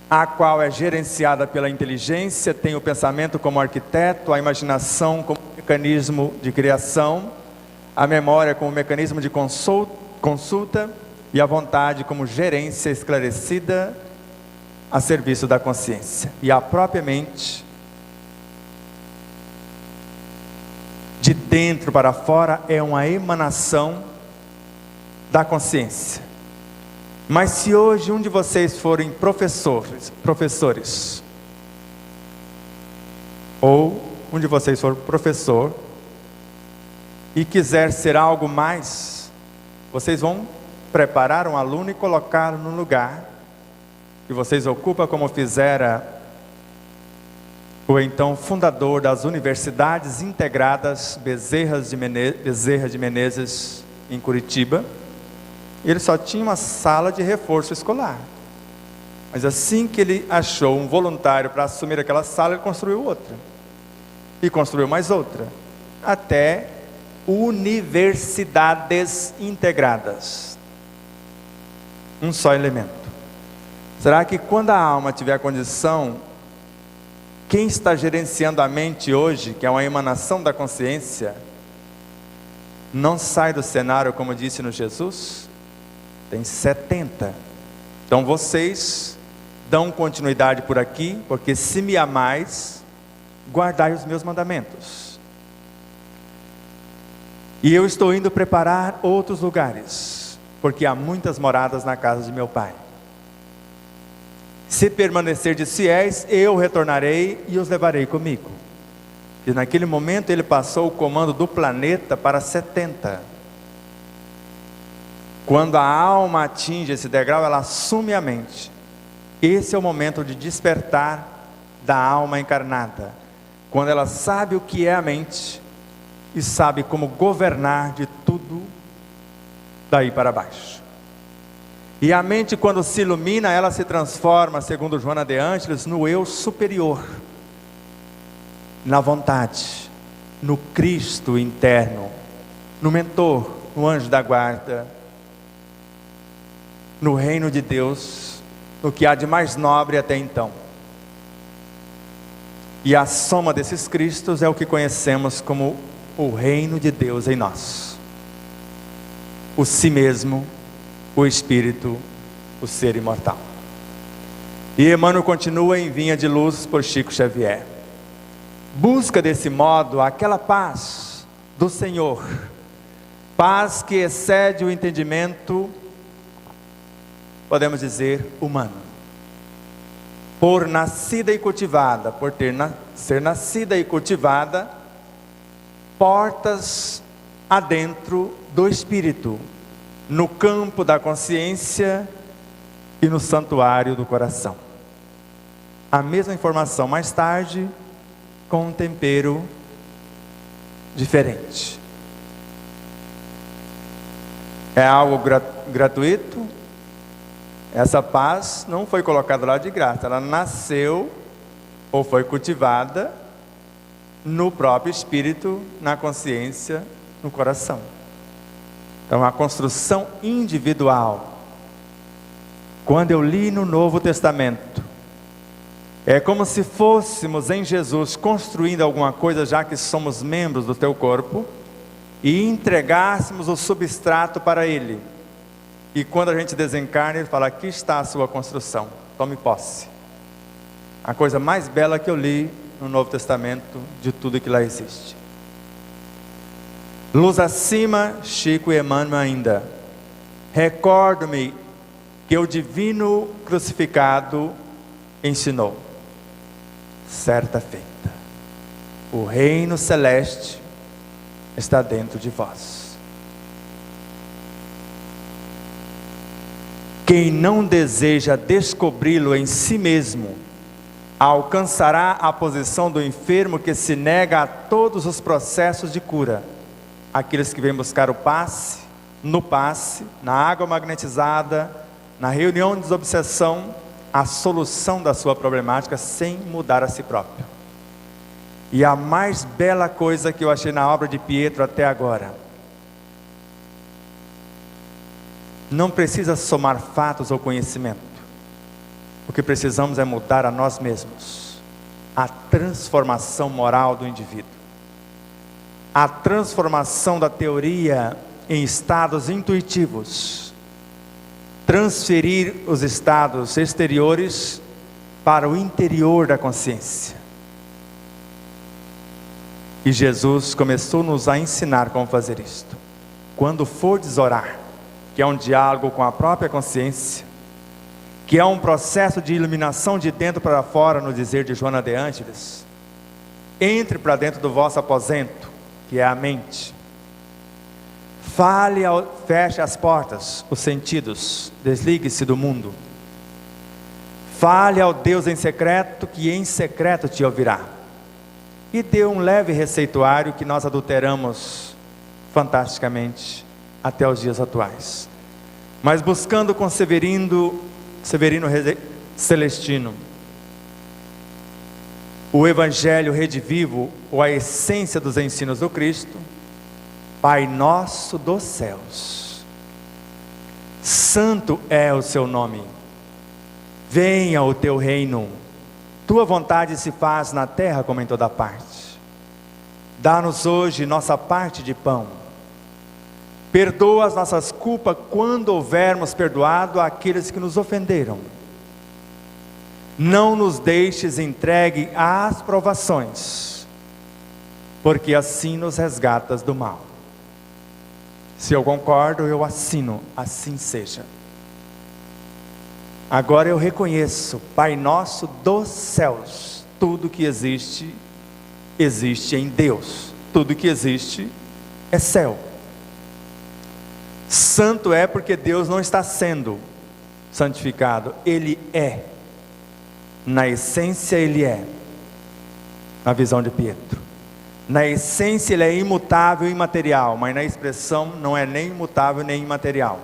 a qual é gerenciada pela inteligência, tem o pensamento como arquiteto, a imaginação como mecanismo de criação, a memória como mecanismo de consulta e a vontade como gerência esclarecida a serviço da consciência. E a própria mente, de dentro para fora, é uma emanação da consciência. Mas se hoje um de vocês forem professores, ou um de vocês for professor, e quiser ser algo mais, vocês vão preparar um aluno e colocá-lo no lugar que vocês ocupam, como fizera o então fundador das Universidades Integradas Bezerra de Menezes, em Curitiba. Ele só tinha uma sala de reforço escolar, mas assim que ele achou um voluntário para assumir aquela sala, ele construiu outra, e construiu mais outra, até universidades integradas, um só elemento. Será que quando a alma tiver a condição, quem está gerenciando a mente hoje, que é uma emanação da consciência, não sai do cenário, como disse no Jesus? Tem 70. Então vocês dão continuidade por aqui, porque se me amais, guardai os meus mandamentos. E eu estou indo preparar outros lugares, porque há muitas moradas na casa de meu Pai. Se permanecerdes fiéis, eu retornarei e os levarei comigo. E naquele momento ele passou o comando do planeta para 70. Quando a alma atinge esse degrau, ela assume a mente. Esse é o momento de despertar da alma encarnada, quando ela sabe o que é a mente e sabe como governar de tudo daí para baixo. E a mente, quando se ilumina, ela se transforma, segundo Joana de Ângeles, no eu superior, na vontade, no Cristo interno, no mentor, no anjo da guarda, no reino de Deus, no que há de mais nobre até então. E a soma desses Cristos é o que conhecemos como o reino de Deus em nós. O si mesmo, o Espírito, o ser imortal. E Emmanuel continua em Vinha de Luz por Chico Xavier. Busca desse modo aquela paz do Senhor, paz que excede o entendimento, podemos dizer humano. Por nascida e cultivada, por ser nascida e cultivada, portas adentro do Espírito, no campo da consciência e no santuário do coração. A mesma informação mais tarde, com um tempero diferente. É algo gratuito. Essa paz não foi colocada lá de graça, ela nasceu ou foi cultivada no próprio espírito, na consciência, no coração. Então, a construção individual. Quando eu li no Novo Testamento, é como se fôssemos em Jesus construindo alguma coisa, já que somos membros do teu corpo, e entregássemos o substrato para Ele. E quando a gente desencarna, Ele fala: aqui está a sua construção, tome posse. A coisa mais bela que eu li no Novo Testamento, de tudo que lá existe. Luz acima, Chico e Emmanuel ainda. Recordo-me que o divino crucificado ensinou: certa feita, o reino celeste está dentro de vós. Quem não deseja descobri-lo em si mesmo, alcançará a posição do enfermo que se nega a todos os processos de cura. Aqueles que vêm buscar o passe, no passe, na água magnetizada, na reunião de desobsessão, a solução da sua problemática sem mudar a si próprio. E a mais bela coisa que eu achei na obra de Pietro até agora: não precisa somar fatos ou conhecimento. O que precisamos é mudar a nós mesmos. A transformação moral do indivíduo. A transformação da teoria em estados intuitivos. Transferir os estados exteriores para o interior da consciência. E Jesus começou-nos a ensinar como fazer isto. Quando fordes orar, que é um diálogo com a própria consciência, que é um processo de iluminação de dentro para fora, no dizer de Joana de Ângeles, entre para dentro do vosso aposento, que é a mente. Feche as portas, os sentidos, desligue-se do mundo. Fale ao Deus em secreto, que em secreto te ouvirá. E dê um leve receituário que nós adulteramos fantasticamente até os dias atuais, mas buscando com Severino Celestino o Evangelho redivivo, ou a essência dos ensinos do Cristo. Pai nosso dos céus, santo é o seu nome, venha o teu reino, tua vontade se faz na terra como em toda parte. Dá-nos hoje nossa parte de pão. Perdoa as nossas culpas quando houvermos perdoado àqueles que nos ofenderam. Não nos deixes entregue às provações, porque assim nos resgatas do mal. Se eu concordo, eu assino, assim seja. Agora eu reconheço, Pai nosso dos céus, tudo que existe, existe em Deus. Tudo que existe é céu. Santo é porque Deus não está sendo santificado, Ele é. Na essência Ele é, na visão de Pietro. Na essência Ele é imutável e imaterial, mas na expressão não é nem imutável nem imaterial,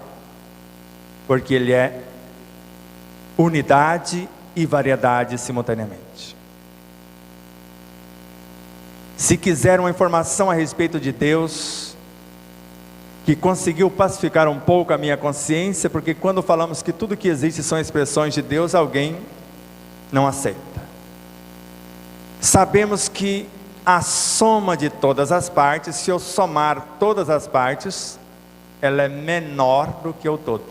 porque Ele é unidade e variedade simultaneamente. Se quiser uma informação a respeito de Deus, que conseguiu pacificar um pouco a minha consciência, porque quando falamos que tudo que existe são expressões de Deus, alguém não aceita. Sabemos que a soma de todas as partes, se eu somar todas as partes, ela é menor do que o todo.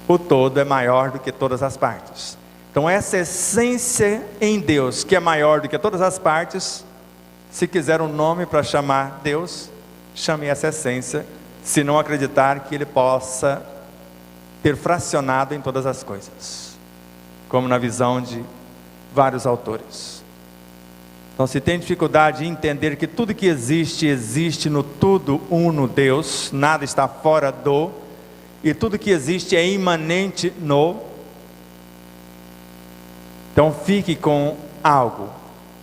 O todo é maior do que todas as partes. Então essa essência em Deus, que é maior do que todas as partes, se quiser um nome para chamar Deus, chame essa essência, se não acreditar que Ele possa ter fracionado em todas as coisas, como na visão de vários autores. Então, se tem dificuldade em entender que tudo que existe, existe no tudo uno Deus, nada está fora do, e tudo que existe é imanente no, então fique com algo.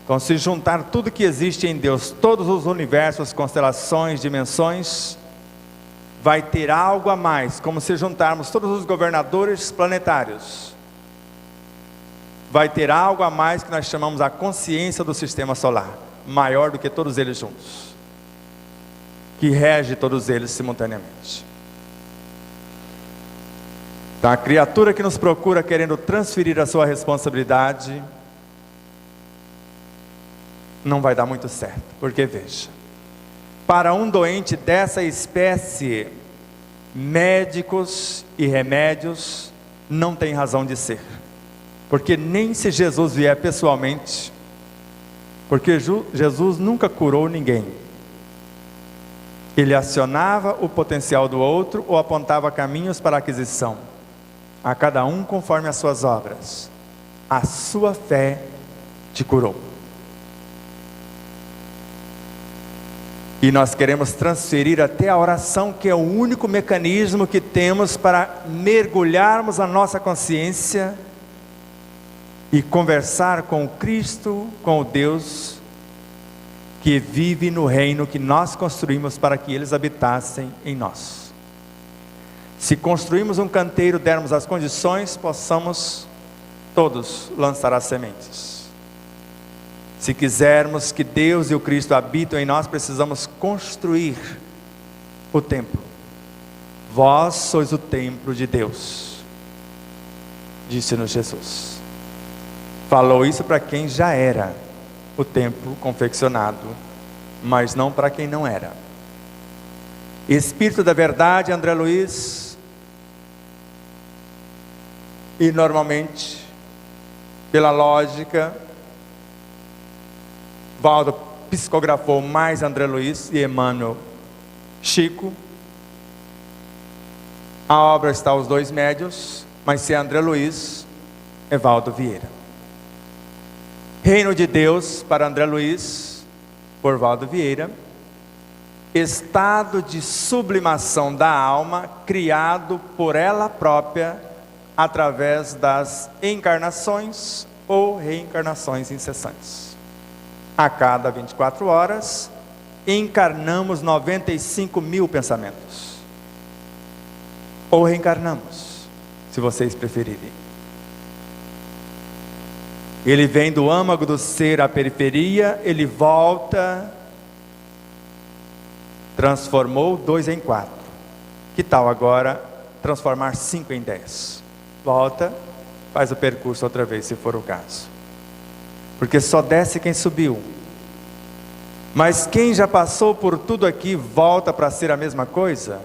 Então, se juntar tudo que existe em Deus, todos os universos, constelações, dimensões, vai ter algo a mais, como se juntarmos todos os governadores planetários. Vai ter algo a mais que nós chamamos a consciência do sistema solar, maior do que todos eles juntos, que rege todos eles simultaneamente. Então, a criatura que nos procura querendo transferir a sua responsabilidade, não vai dar muito certo, porque veja, para um doente dessa espécie, médicos e remédios não têm razão de ser, porque nem se Jesus vier pessoalmente, porque Jesus nunca curou ninguém, ele acionava o potencial do outro ou apontava caminhos para a aquisição, a cada um conforme as suas obras. A sua fé te curou. E nós queremos transferir até a oração, que é o único mecanismo que temos para mergulharmos a nossa consciência e conversar com o Cristo, com o Deus que vive no reino que nós construímos para que eles habitassem em nós. Se construímos um canteiro, dermos as condições, possamos todos lançar as sementes. Se quisermos que Deus e o Cristo habitem em nós, precisamos construir o templo. Vós sois o templo de Deus, disse-nos Jesus. Falou isso para quem já era o templo confeccionado, mas não para quem não era. Espírito da verdade, André Luiz, e normalmente, pela lógica, Valdo psicografou mais André Luiz e Emmanuel Chico. A obra está aos dois médios, mas se é André Luiz, é Valdo Vieira. Reino de Deus para André Luiz, por Valdo Vieira. Estado de sublimação da alma, criado por ela própria, através das encarnações ou reencarnações incessantes. A cada 24 horas, encarnamos 95 mil pensamentos. Ou reencarnamos, se vocês preferirem. Ele vem do âmago do ser à periferia, ele volta, transformou 2 em 4. Que tal agora transformar 5 em 10? Volta, faz o percurso outra vez, se for o caso. Porque só desce quem subiu. Mas quem já passou por tudo aqui volta para ser a mesma coisa?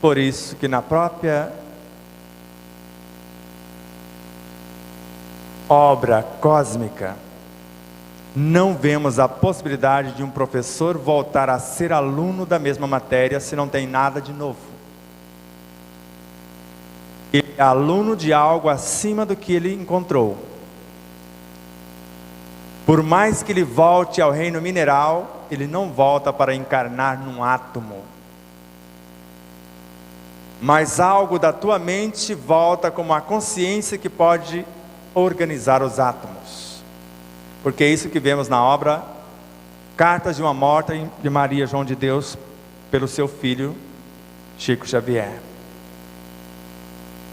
Por isso que na própria obra cósmica, não vemos a possibilidade de um professor voltar a ser aluno da mesma matéria se não tem nada de novo. Ele é aluno de algo acima do que ele encontrou. Por mais que ele volte ao reino mineral, ele não volta para encarnar num átomo. Mas algo da tua mente volta como a consciência que pode organizar os átomos. Porque é isso que vemos na obra Cartas de uma Morta de Maria João de Deus, pelo seu filho Chico Xavier.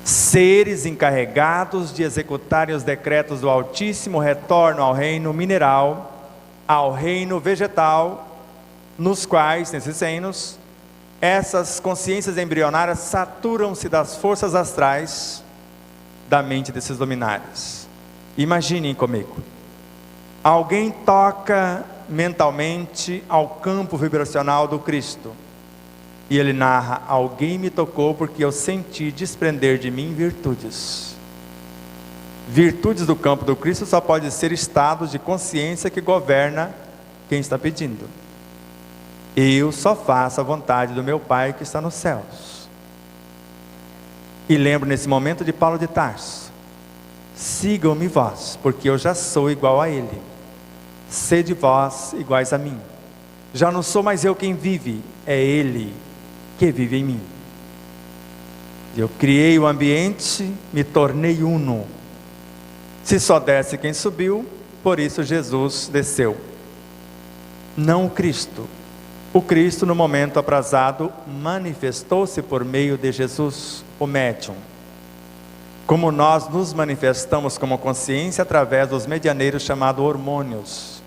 Seres encarregados de executarem os decretos do Altíssimo retornam ao reino mineral, ao reino vegetal, nos quais, nesses reinos, essas consciências embrionárias saturam-se das forças astrais da mente desses luminares. Imaginem comigo, alguém toca mentalmente ao campo vibracional do Cristo, e ele narra: alguém me tocou porque eu senti desprender de mim virtudes. Virtudes do campo do Cristo só pode ser estados de consciência que governa quem está pedindo. Eu só faço a vontade do meu Pai que está nos céus. E lembro nesse momento de Paulo de Tarso: sigam-me vós, porque eu já sou igual a ele. Sede vós iguais a mim. Já não sou mais eu quem vive, é ele que vive em mim. Eu criei o ambiente, me tornei uno. Se só desce quem subiu, por isso Jesus desceu. Não o Cristo. O Cristo, no momento aprazado, manifestou-se por meio de Jesus, o médium. Como nós nos manifestamos como consciência através dos medianeiros chamados hormônios.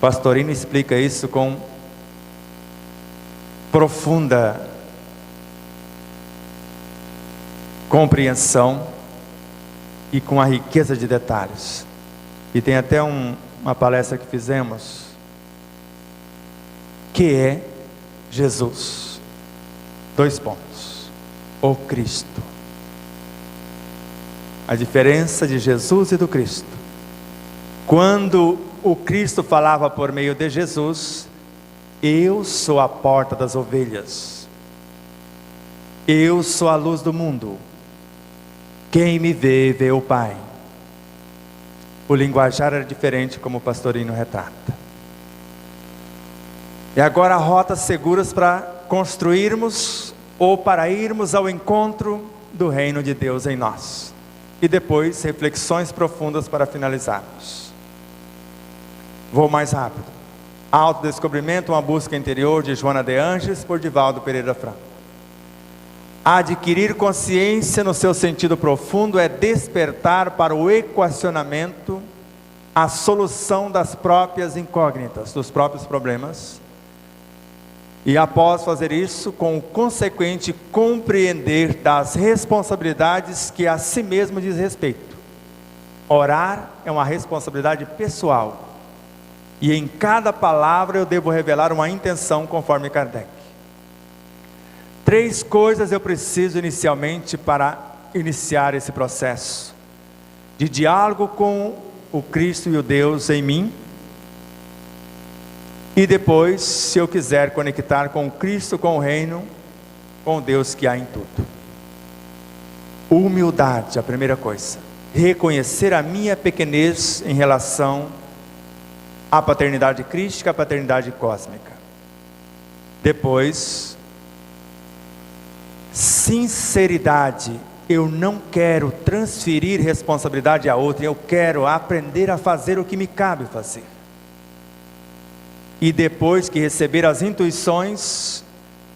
Pastorino explica isso com profunda compreensão e com a riqueza de detalhes. E tem até uma palestra que fizemos, que é Jesus. 2 pontos. O Cristo. A diferença de Jesus e do Cristo. Quando o Cristo falava por meio de Jesus: eu sou a porta das ovelhas, eu sou a luz do mundo, quem me vê, vê o Pai. O linguajar era diferente, como o Pastorino retrata. E agora rotas seguras para construirmos ou para irmos ao encontro do reino de Deus em nós. E depois reflexões profundas para finalizarmos. Vou mais rápido. Autodescobrimento, uma busca interior, de Joana de Angelis, por Divaldo Pereira Franco. Adquirir consciência no seu sentido profundo é despertar para o equacionamento, a solução das próprias incógnitas, dos próprios problemas. E após fazer isso, com o consequente compreender das responsabilidades que a si mesmo diz respeito. Orar é uma responsabilidade pessoal. E em cada palavra eu devo revelar uma intenção, conforme Kardec. 3 coisas eu preciso inicialmente para iniciar esse processo de diálogo com o Cristo e o Deus em mim. E depois, se eu quiser conectar com o Cristo, com o reino, com o Deus que há em tudo. Humildade, a primeira coisa. Reconhecer a minha pequenez em relação à paternidade crística, à paternidade cósmica. Depois, sinceridade. Eu não quero transferir responsabilidade a outra, eu quero aprender a fazer o que me cabe fazer. E depois que receber as intuições,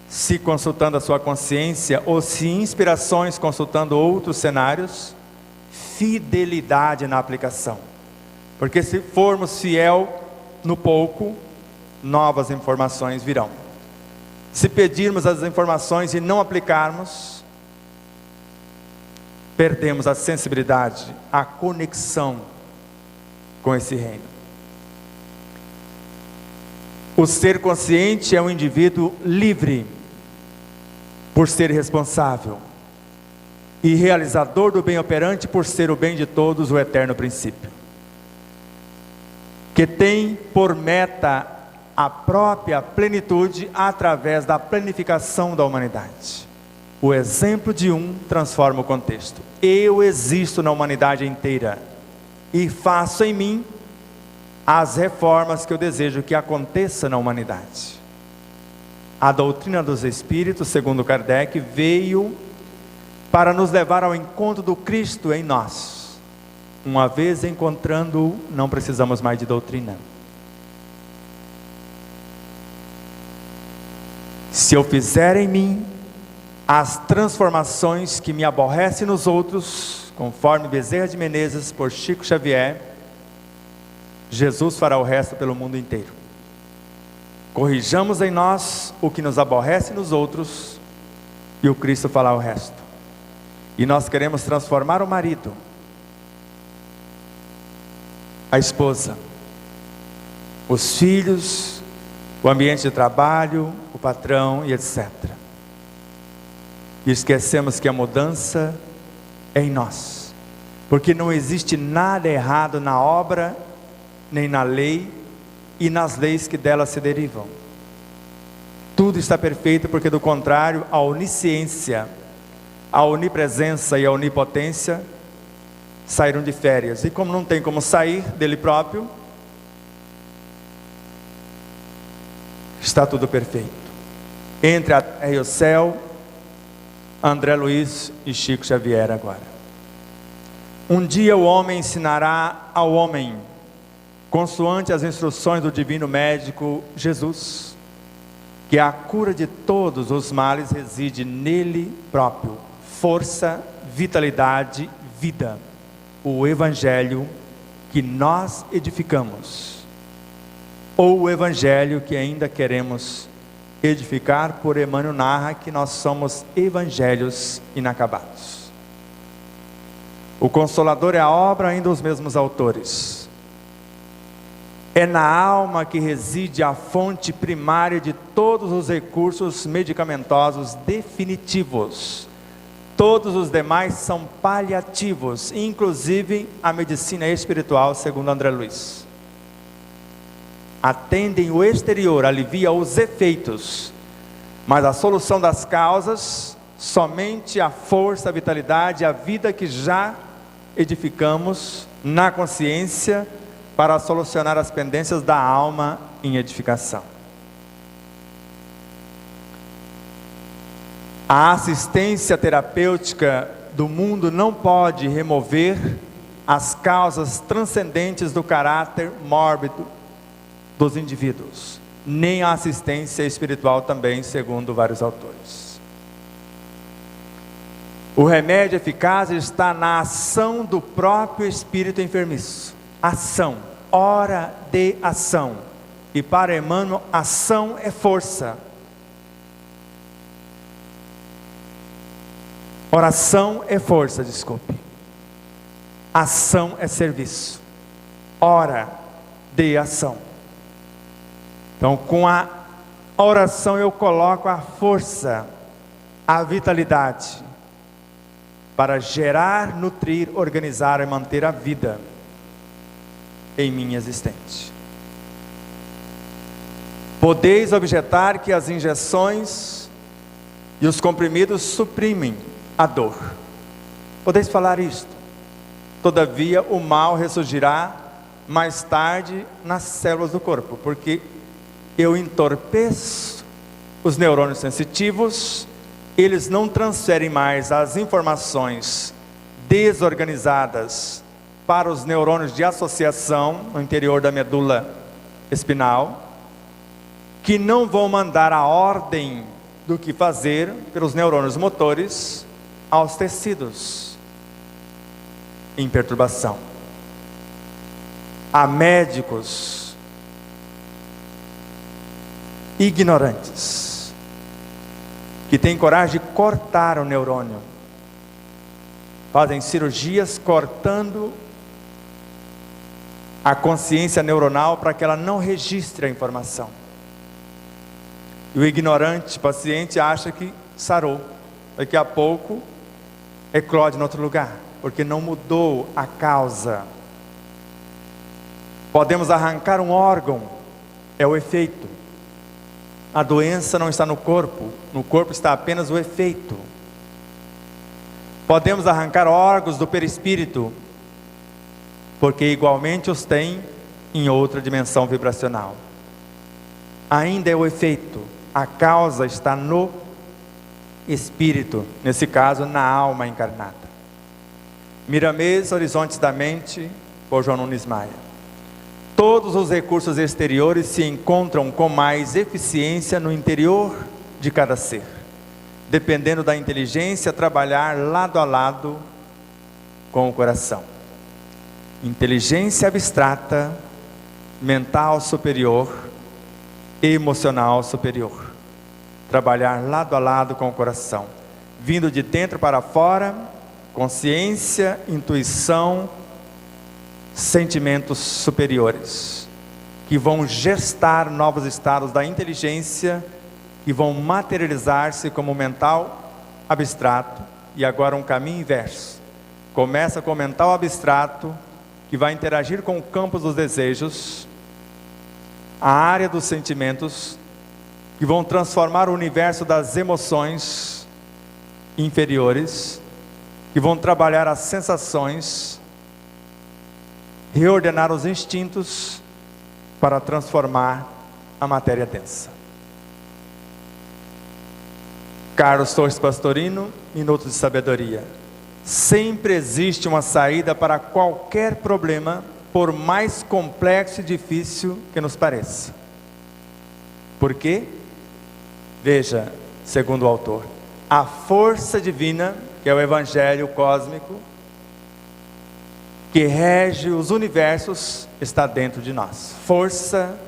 se consultando a sua consciência, ou se inspirações consultando outros cenários, fidelidade na aplicação. Porque se formos fiel no pouco, novas informações virão. Se pedirmos as informações e não aplicarmos, perdemos a sensibilidade, a conexão com esse reino. O ser consciente é um indivíduo livre, por ser responsável, e realizador do bem operante, por ser o bem de todos, o eterno princípio, que tem por meta a própria plenitude através da planificação da humanidade. O exemplo de um transforma o contexto. Eu existo na humanidade inteira e faço em mim as reformas que eu desejo que aconteça na humanidade. A doutrina dos Espíritos, segundo Kardec, veio para nos levar ao encontro do Cristo em nós. Uma vez encontrando-o, não precisamos mais de doutrina. Se eu fizer em mim as transformações que me aborrecem nos outros, conforme Bezerra de Menezes por Chico Xavier, Jesus fará o resto pelo mundo inteiro. Corrijamos em nós o que nos aborrece nos outros, e o Cristo fará o resto. E nós queremos transformar o marido, a esposa, os filhos, o ambiente de trabalho, o patrão e etc. E esquecemos que a mudança é em nós, porque não existe nada errado na obra, nem na lei, e nas leis que dela se derivam. tudo está perfeito, porque do contrário, a onisciência, a onipresença e a onipotência saíram de férias. E como não tem como sair dele próprio, está tudo perfeito. Entre a terra e o céu, André Luiz e Chico Xavier agora. Um dia o homem ensinará ao homem, consoante as instruções do divino médico Jesus, que a cura de todos os males reside nele próprio. Força, vitalidade, vida. O Evangelho que nós edificamos, ou o Evangelho que ainda queremos edificar. Por Emmanuel narra que nós somos evangelhos inacabados. O Consolador é a obra ainda dos mesmos autores. É na alma que reside a fonte primária de todos os recursos medicamentosos definitivos. Todos os demais são paliativos, inclusive a medicina espiritual, segundo André Luiz. Atendem o exterior, alivia os efeitos, mas a solução das causas, somente a força, a vitalidade, a vida que já edificamos na consciência, para solucionar as pendências da alma em edificação. A assistência terapêutica do mundo não pode remover as causas transcendentes do caráter mórbido dos indivíduos, nem a assistência espiritual também, segundo vários autores. O remédio eficaz está na ação do próprio espírito enfermiço. Ação, hora de ação. E para Emmanuel, ação é força. Oração é força, desculpe. Ação é serviço. Hora de ação. Então, com a oração eu coloco a força, a vitalidade, para gerar, nutrir, organizar e manter a vida em mim existente. Podeis objetar que as injeções e os comprimidos suprimem a dor. Podeis falar isto. Todavia o mal ressurgirá mais tarde nas células do corpo, porque eu entorpeço os neurônios sensitivos, eles não transferem mais as informações desorganizadas para os neurônios de associação no interior da medula espinal, que não vão mandar a ordem do que fazer pelos neurônios motores aos tecidos em perturbação. Há médicos ignorantes que têm coragem de cortar o neurônio, fazem cirurgias cortando a consciência neuronal para que ela não registre a informação. E o ignorante paciente acha que sarou. Daqui a pouco eclode em outro lugar, porque não mudou a causa. Podemos arrancar um órgão, é o efeito. A doença não está no corpo está apenas o efeito. Podemos arrancar órgãos do perispírito, porque igualmente os tem em outra dimensão vibracional. Ainda é o efeito, a causa está no espírito, nesse caso na alma encarnada. Miramês, Horizontes da Mente, por João Nunes Maia. Todos os recursos exteriores se encontram com mais eficiência no interior de cada ser, dependendo da inteligência trabalhar lado a lado com o coração. Inteligência abstrata, mental superior, emocional superior. Trabalhar lado a lado com o coração, vindo de dentro para fora, consciência, intuição, sentimentos superiores, que vão gestar novos estados da inteligência, que vão materializar-se como mental abstrato. E agora um caminho inverso, começa com o mental abstrato, que vai interagir com o campo dos desejos, a área dos sentimentos, que vão transformar o universo das emoções inferiores, que vão trabalhar as sensações, reordenar os instintos para transformar a matéria densa. Carlos Torres Pastorino, Minutos de Sabedoria. Sempre existe uma saída para qualquer problema, por mais complexo e difícil que nos pareça. Por quê? Veja, segundo o autor, a força divina, que é o Evangelho cósmico, que rege os universos, está dentro de nós. Força,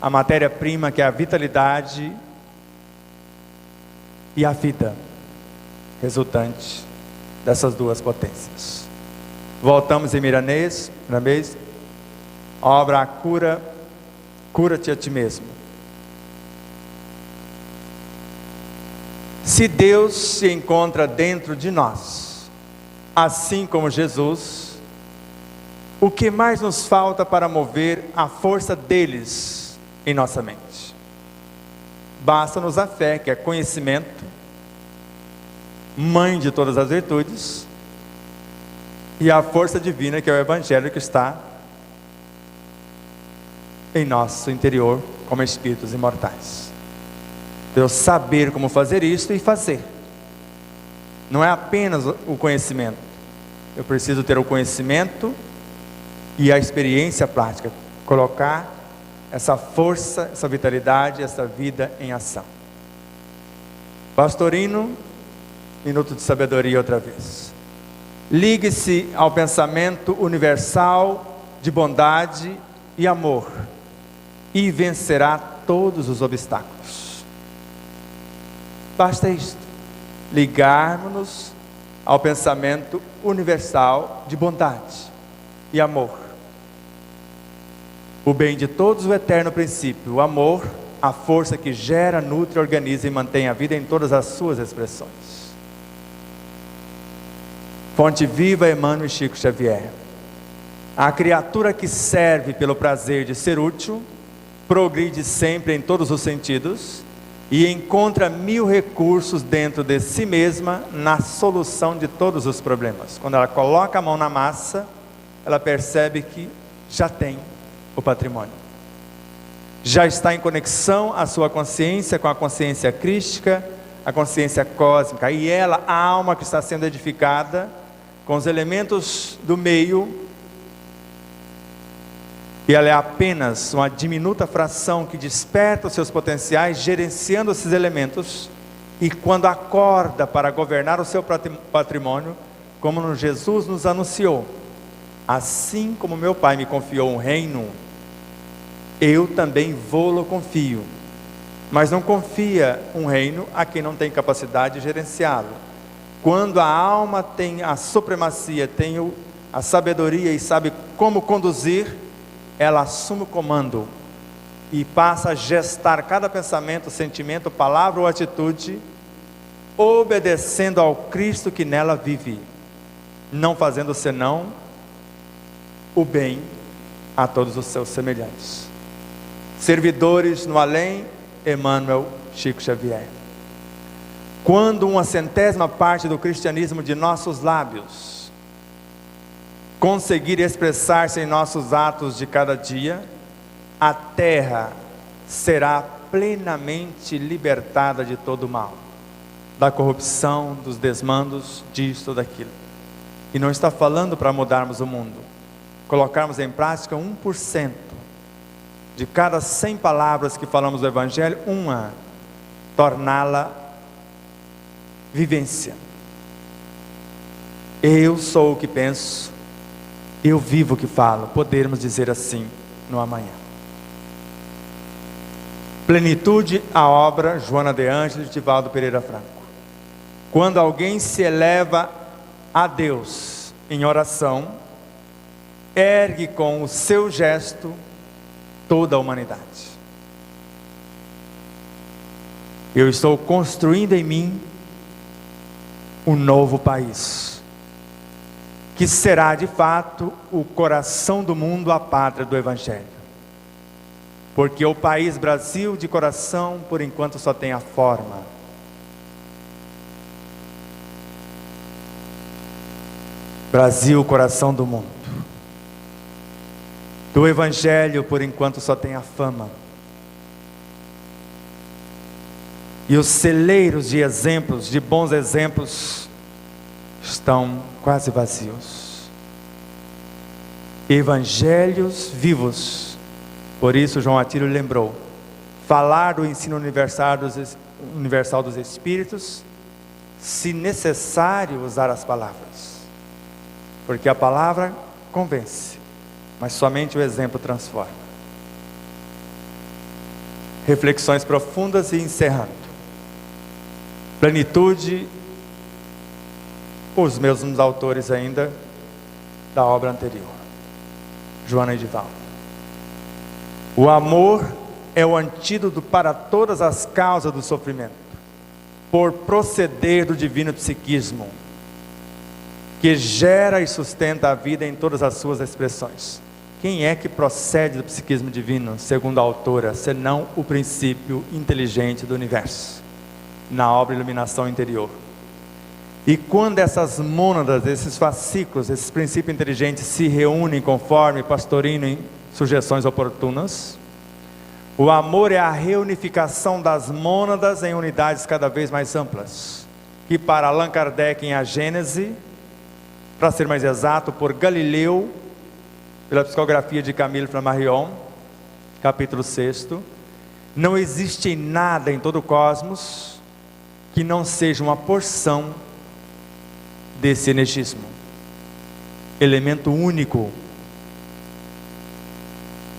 a matéria-prima, que é a vitalidade, e a vida resultante dessas duas potências. Voltamos em Miramês, obra A Cura, Cura-te a ti mesmo. Se Deus se encontra dentro de nós, assim como Jesus, o que mais nos falta para mover a força deles em nossa mente? Basta-nos a fé, que é conhecimento, mãe de todas as virtudes, e a força divina, que é o Evangelho, que está em nosso interior como espíritos imortais. Eu saber como fazer isso e fazer. Não é apenas o conhecimento. Eu preciso ter o conhecimento e a experiência prática. Colocar essa força, essa vitalidade, essa vida em ação. Pastorino, Minuto de Sabedoria outra vez. Ligue-se ao pensamento universal de bondade e amor e vencerá todos os obstáculos. Basta isto, ligarmos-nos ao pensamento universal de bondade e amor. O bem de todos, o eterno princípio, o amor, a força que gera, nutre, organiza e mantém a vida em todas as suas expressões. Fonte Viva, Emmanuel e Chico Xavier. A criatura que serve pelo prazer de ser útil, progride sempre em todos os sentidos e encontra 1000 recursos dentro de si mesma na solução de todos os problemas. Quando ela coloca a mão na massa, ela percebe que já tem o patrimônio. Já está em conexão a sua consciência com a consciência crística, a consciência cósmica, e ela, a alma que está sendo edificada com os elementos do meio, e ela é apenas uma diminuta fração que desperta os seus potenciais, gerenciando esses elementos, e quando acorda para governar o seu patrimônio, como Jesus nos anunciou: assim como meu Pai me confiou um reino, eu também vou-lo confio. Mas não confia um reino a quem não tem capacidade de gerenciá-lo. Quando a alma tem a supremacia, tem a sabedoria e sabe como conduzir, ela assume o comando e passa a gestar cada pensamento, sentimento, palavra ou atitude, obedecendo ao Cristo que nela vive, não fazendo senão o bem a todos os seus semelhantes. Servidores no além, Emmanuel, Chico Xavier. Quando uma centésima parte do cristianismo de nossos lábios conseguir expressar-se em nossos atos de cada dia, a terra será plenamente libertada de todo o mal, da corrupção, dos desmandos, disso, daquilo. E não está falando para mudarmos o mundo, colocarmos em prática 1%. De cada 100 palavras que falamos do Evangelho, uma, torná-la vivência. Eu sou o que penso, eu vivo o que falo, podermos dizer assim no amanhã. Plenitude, a obra, Joana de Ângeles, Divaldo Pereira Franco. Quando alguém se eleva a Deus em oração, ergue com o seu gesto toda a humanidade. Eu estou construindo em mim um novo país, que será de fato o coração do mundo, a pátria do Evangelho. porque o país Brasil de coração, por enquanto, só tem a forma. Brasil, coração do mundo. Do Evangelho, por enquanto, só tem a fama. E os celeiros de exemplos, de bons exemplos, estão quase vazios. Evangelhos vivos. Por isso João Atílio lembrou: falar do ensino universal dos Espíritos, se necessário usar as palavras, porque a palavra convence, mas somente o exemplo transforma. Reflexões profundas e encerrando. Plenitude, os mesmos autores ainda da obra anterior, Joana Edivaldo. O amor é o antídoto para todas as causas do sofrimento, por proceder do divino psiquismo, que gera e sustenta a vida em todas as suas expressões. Quem é que procede do psiquismo divino, segundo a autora, senão o princípio inteligente do universo, na obra Iluminação Interior? E quando essas mônadas, esses fascículos, esses princípios inteligentes se reúnem conforme Pastorino em sugestões oportunas, o amor é a reunificação das mônadas em unidades cada vez mais amplas, que para Allan Kardec em A Gênese, para ser mais exato, por Galileu, pela psicografia de Camille Flammarion, capítulo 6, não existe nada em todo o cosmos que não seja uma porção desse energismo, elemento único,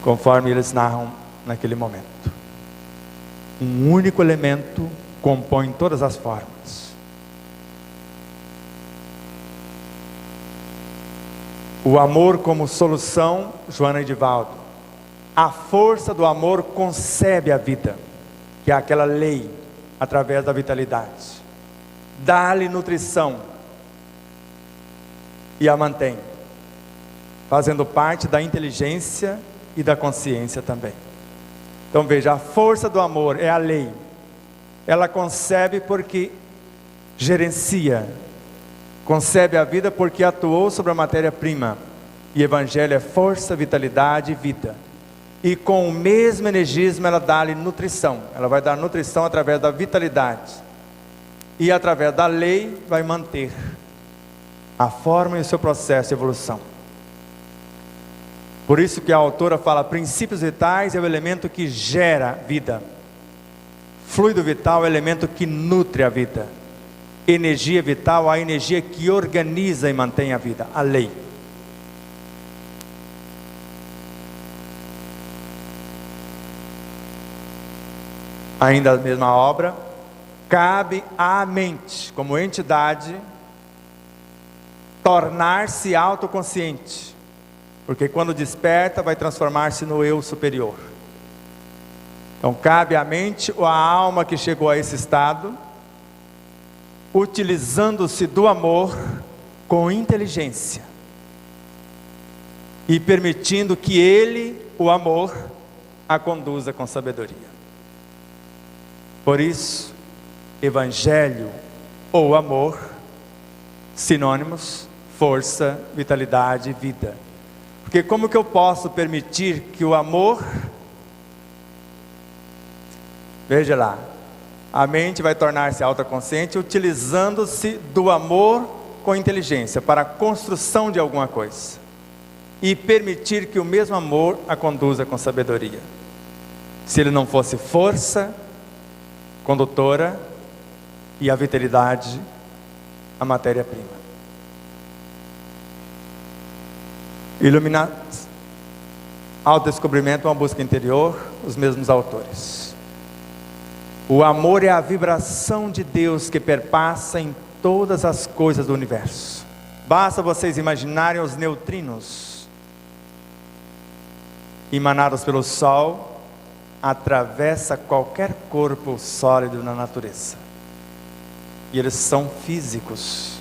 conforme eles narram naquele momento. Um único elemento compõe todas as formas. O amor como solução, Joana Edivaldo. A força do amor concebe a vida, que é aquela lei, através da vitalidade. Dá-lhe nutrição e a mantém, fazendo parte da inteligência e da consciência também. Então veja, a força do amor é a lei. Ela concebe porque gerencia, concebe a vida porque atuou sobre a matéria-prima. E Evangelho é força, vitalidade e vida. E com o mesmo energismo ela dá-lhe nutrição. Ela vai dar nutrição através da vitalidade. E através da lei vai manter a forma e o seu processo de evolução. Por isso que a autora fala, princípios vitais é o elemento que gera vida. Fluido vital é o elemento que nutre a vida. Energia vital, a energia que organiza e mantém a vida, a lei. Ainda a mesma obra, cabe à mente, como entidade, tornar-se autoconsciente, porque quando desperta vai transformar-se no eu superior. Então cabe à mente ou à alma que chegou a esse estado, utilizando-se do amor com inteligência e permitindo que ele, o amor, a conduza com sabedoria. Por isso, Evangelho ou amor, sinônimos, força, vitalidade e vida. Porque como que eu posso permitir que o amor, veja lá, a mente vai tornar-se autoconsciente utilizando-se do amor com inteligência para a construção de alguma coisa e permitir que o mesmo amor a conduza com sabedoria. Se ele não fosse força condutora e a vitalidade a matéria-prima. Iluminar, autodescobrimento, uma busca interior, os mesmos autores. O amor é a vibração de Deus que perpassa em todas as coisas do universo. Basta vocês imaginarem os neutrinos emanados pelo Sol, atravessa qualquer corpo sólido na natureza. E eles são físicos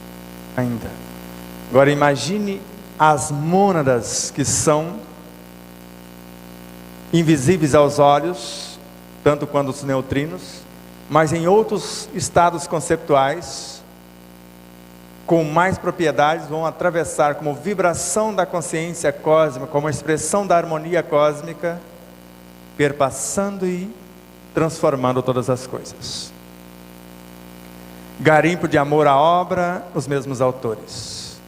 ainda. Agora imagine as mônadas que são invisíveis aos olhos, tanto quanto os neutrinos, mas em outros estados conceptuais, com mais propriedades, vão atravessar como vibração da consciência cósmica, como expressão da harmonia cósmica, perpassando e transformando todas as coisas. Garimpo de amor à obra, os mesmos autores.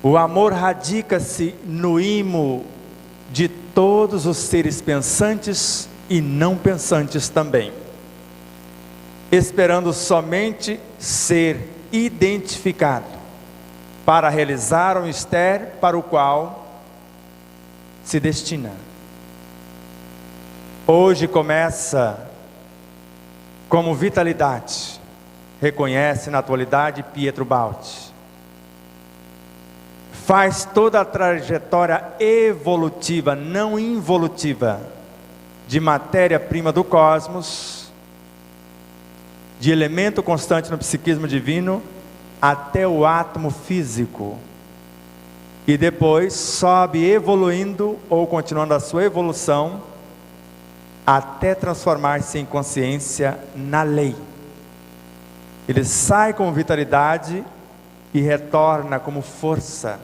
O amor radica-se no imo de todos os seres pensantes e não pensantes também, esperando somente ser identificado para realizar um mistério para o qual se destina. Hoje começa como vitalidade, reconhece na atualidade Pietro Baldi. Faz toda a trajetória evolutiva, não involutiva, de matéria-prima do cosmos, de elemento constante no psiquismo divino, até o átomo físico. E depois sobe evoluindo, ou continuando a sua evolução, até transformar-se em consciência na lei. Ele sai como vitalidade e retorna como força.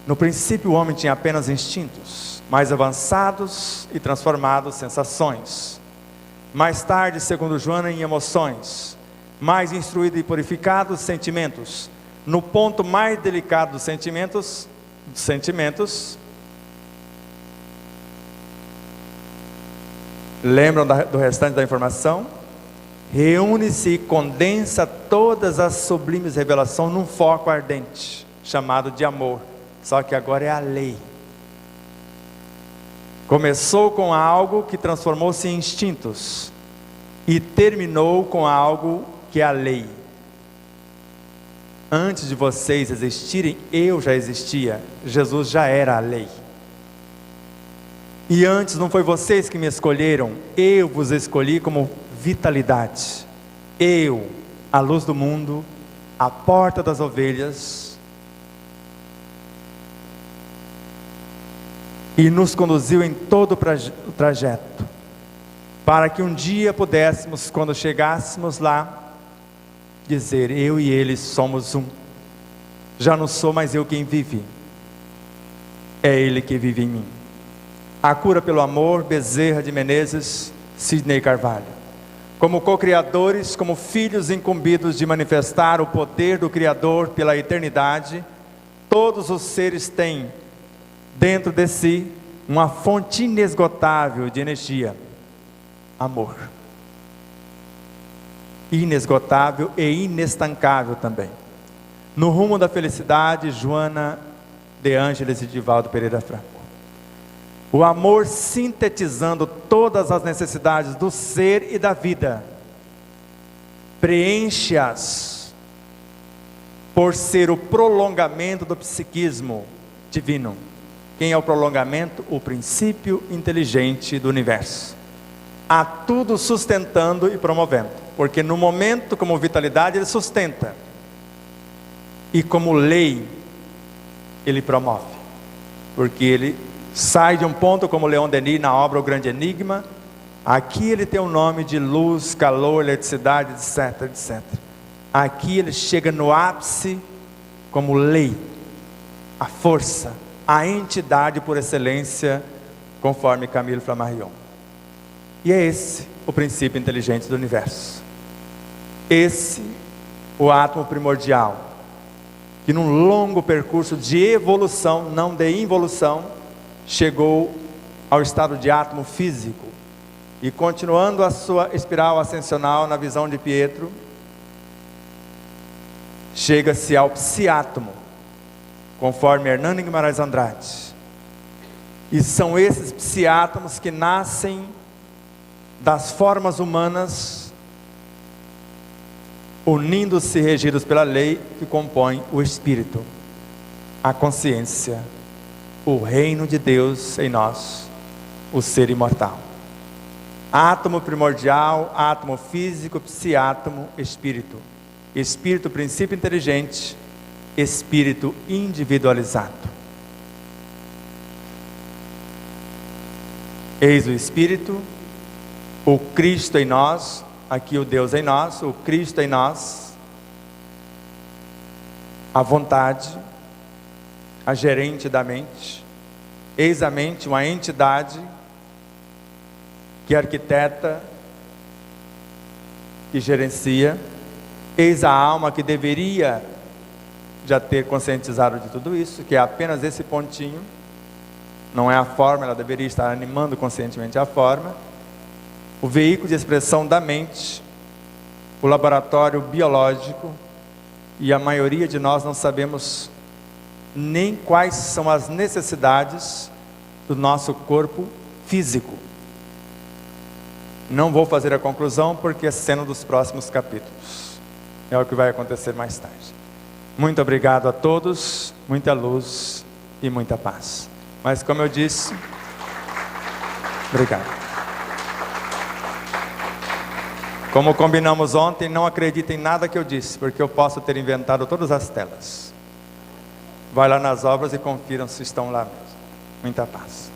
No princípio o homem tinha apenas instintos, mais avançados e transformados sensações. Mais tarde, segundo Joana, em emoções. Mais instruído e purificado, sentimentos. No ponto mais delicado dos sentimentos, lembram do restante da informação? Reúne-se e condensa todas as sublimes revelações num foco ardente, chamado de amor. Só que agora é a lei. Começou com algo que transformou-se em instintos, e terminou com algo que é a lei. Antes de vocês existirem, eu já existia. Jesus já era a lei. E antes não foi vocês que me escolheram, eu vos escolhi como vitalidade. Eu, a luz do mundo, a porta das ovelhas, e nos conduziu em todo o trajeto, para que um dia pudéssemos, quando chegássemos lá, dizer: eu e ele somos um. Já não sou mais eu quem vive, é ele que vive em mim. A cura pelo amor, Bezerra de Menezes, Sidney Carvalho. Como co-criadores, como filhos incumbidos de manifestar o poder do Criador pela eternidade, todos os seres têm dentro de si uma fonte inesgotável de energia: amor. Inesgotável e inestancável também. No rumo da felicidade, Joana de Ângeles e Divaldo Pereira Franco. O amor sintetizando todas as necessidades do ser e da vida, preenche-as por ser o prolongamento do psiquismo divino. Quem é o prolongamento? O princípio inteligente do universo. A tudo sustentando e promovendo, porque no momento como vitalidade ele sustenta, e como lei ele promove, porque ele sai de um ponto como Leon Denis na obra O Grande Enigma. Aqui ele tem o nome de luz, calor, eletricidade, etc, etc. Aqui ele chega no ápice como lei, a força, a entidade por excelência, conforme Camille Flammarion. E é esse o princípio inteligente do universo. Esse, o átomo primordial, que num longo percurso de evolução, não de involução, chegou ao estado de átomo físico, e continuando a sua espiral ascensional na visão de Pietro, chega-se ao psiátomo, conforme Hernando Guimarães Andrade. E são esses psiátomos que nascem das formas humanas, unindo-se e regidos pela lei que compõe o espírito, a consciência, o reino de Deus em nós, o ser imortal. Átomo primordial, átomo físico, psiátomo, espírito. Espírito, princípio inteligente, espírito individualizado. Eis o Espírito, o Cristo em nós, aqui o Deus em nós, o Cristo em nós, a vontade, a gerente da mente. Eis a mente, uma entidade que arquiteta, que gerencia. Eis a alma que deveria já ter conscientizado de tudo isso, que é apenas esse pontinho, não é a forma, ela deveria estar animando conscientemente a forma. O veículo de expressão da mente, o laboratório biológico, e a maioria de nós não sabemos nem quais são as necessidades do nosso corpo físico. Não vou fazer a conclusão porque é cena dos próximos capítulos. É o que vai acontecer mais tarde. Muito obrigado a todos, muita luz e muita paz. Mas como eu disse, obrigado. Como combinamos ontem, não acredite em nada que eu disse, porque eu posso ter inventado todas as telas. Vai lá nas obras e confiram se estão lá mesmo. Muita paz.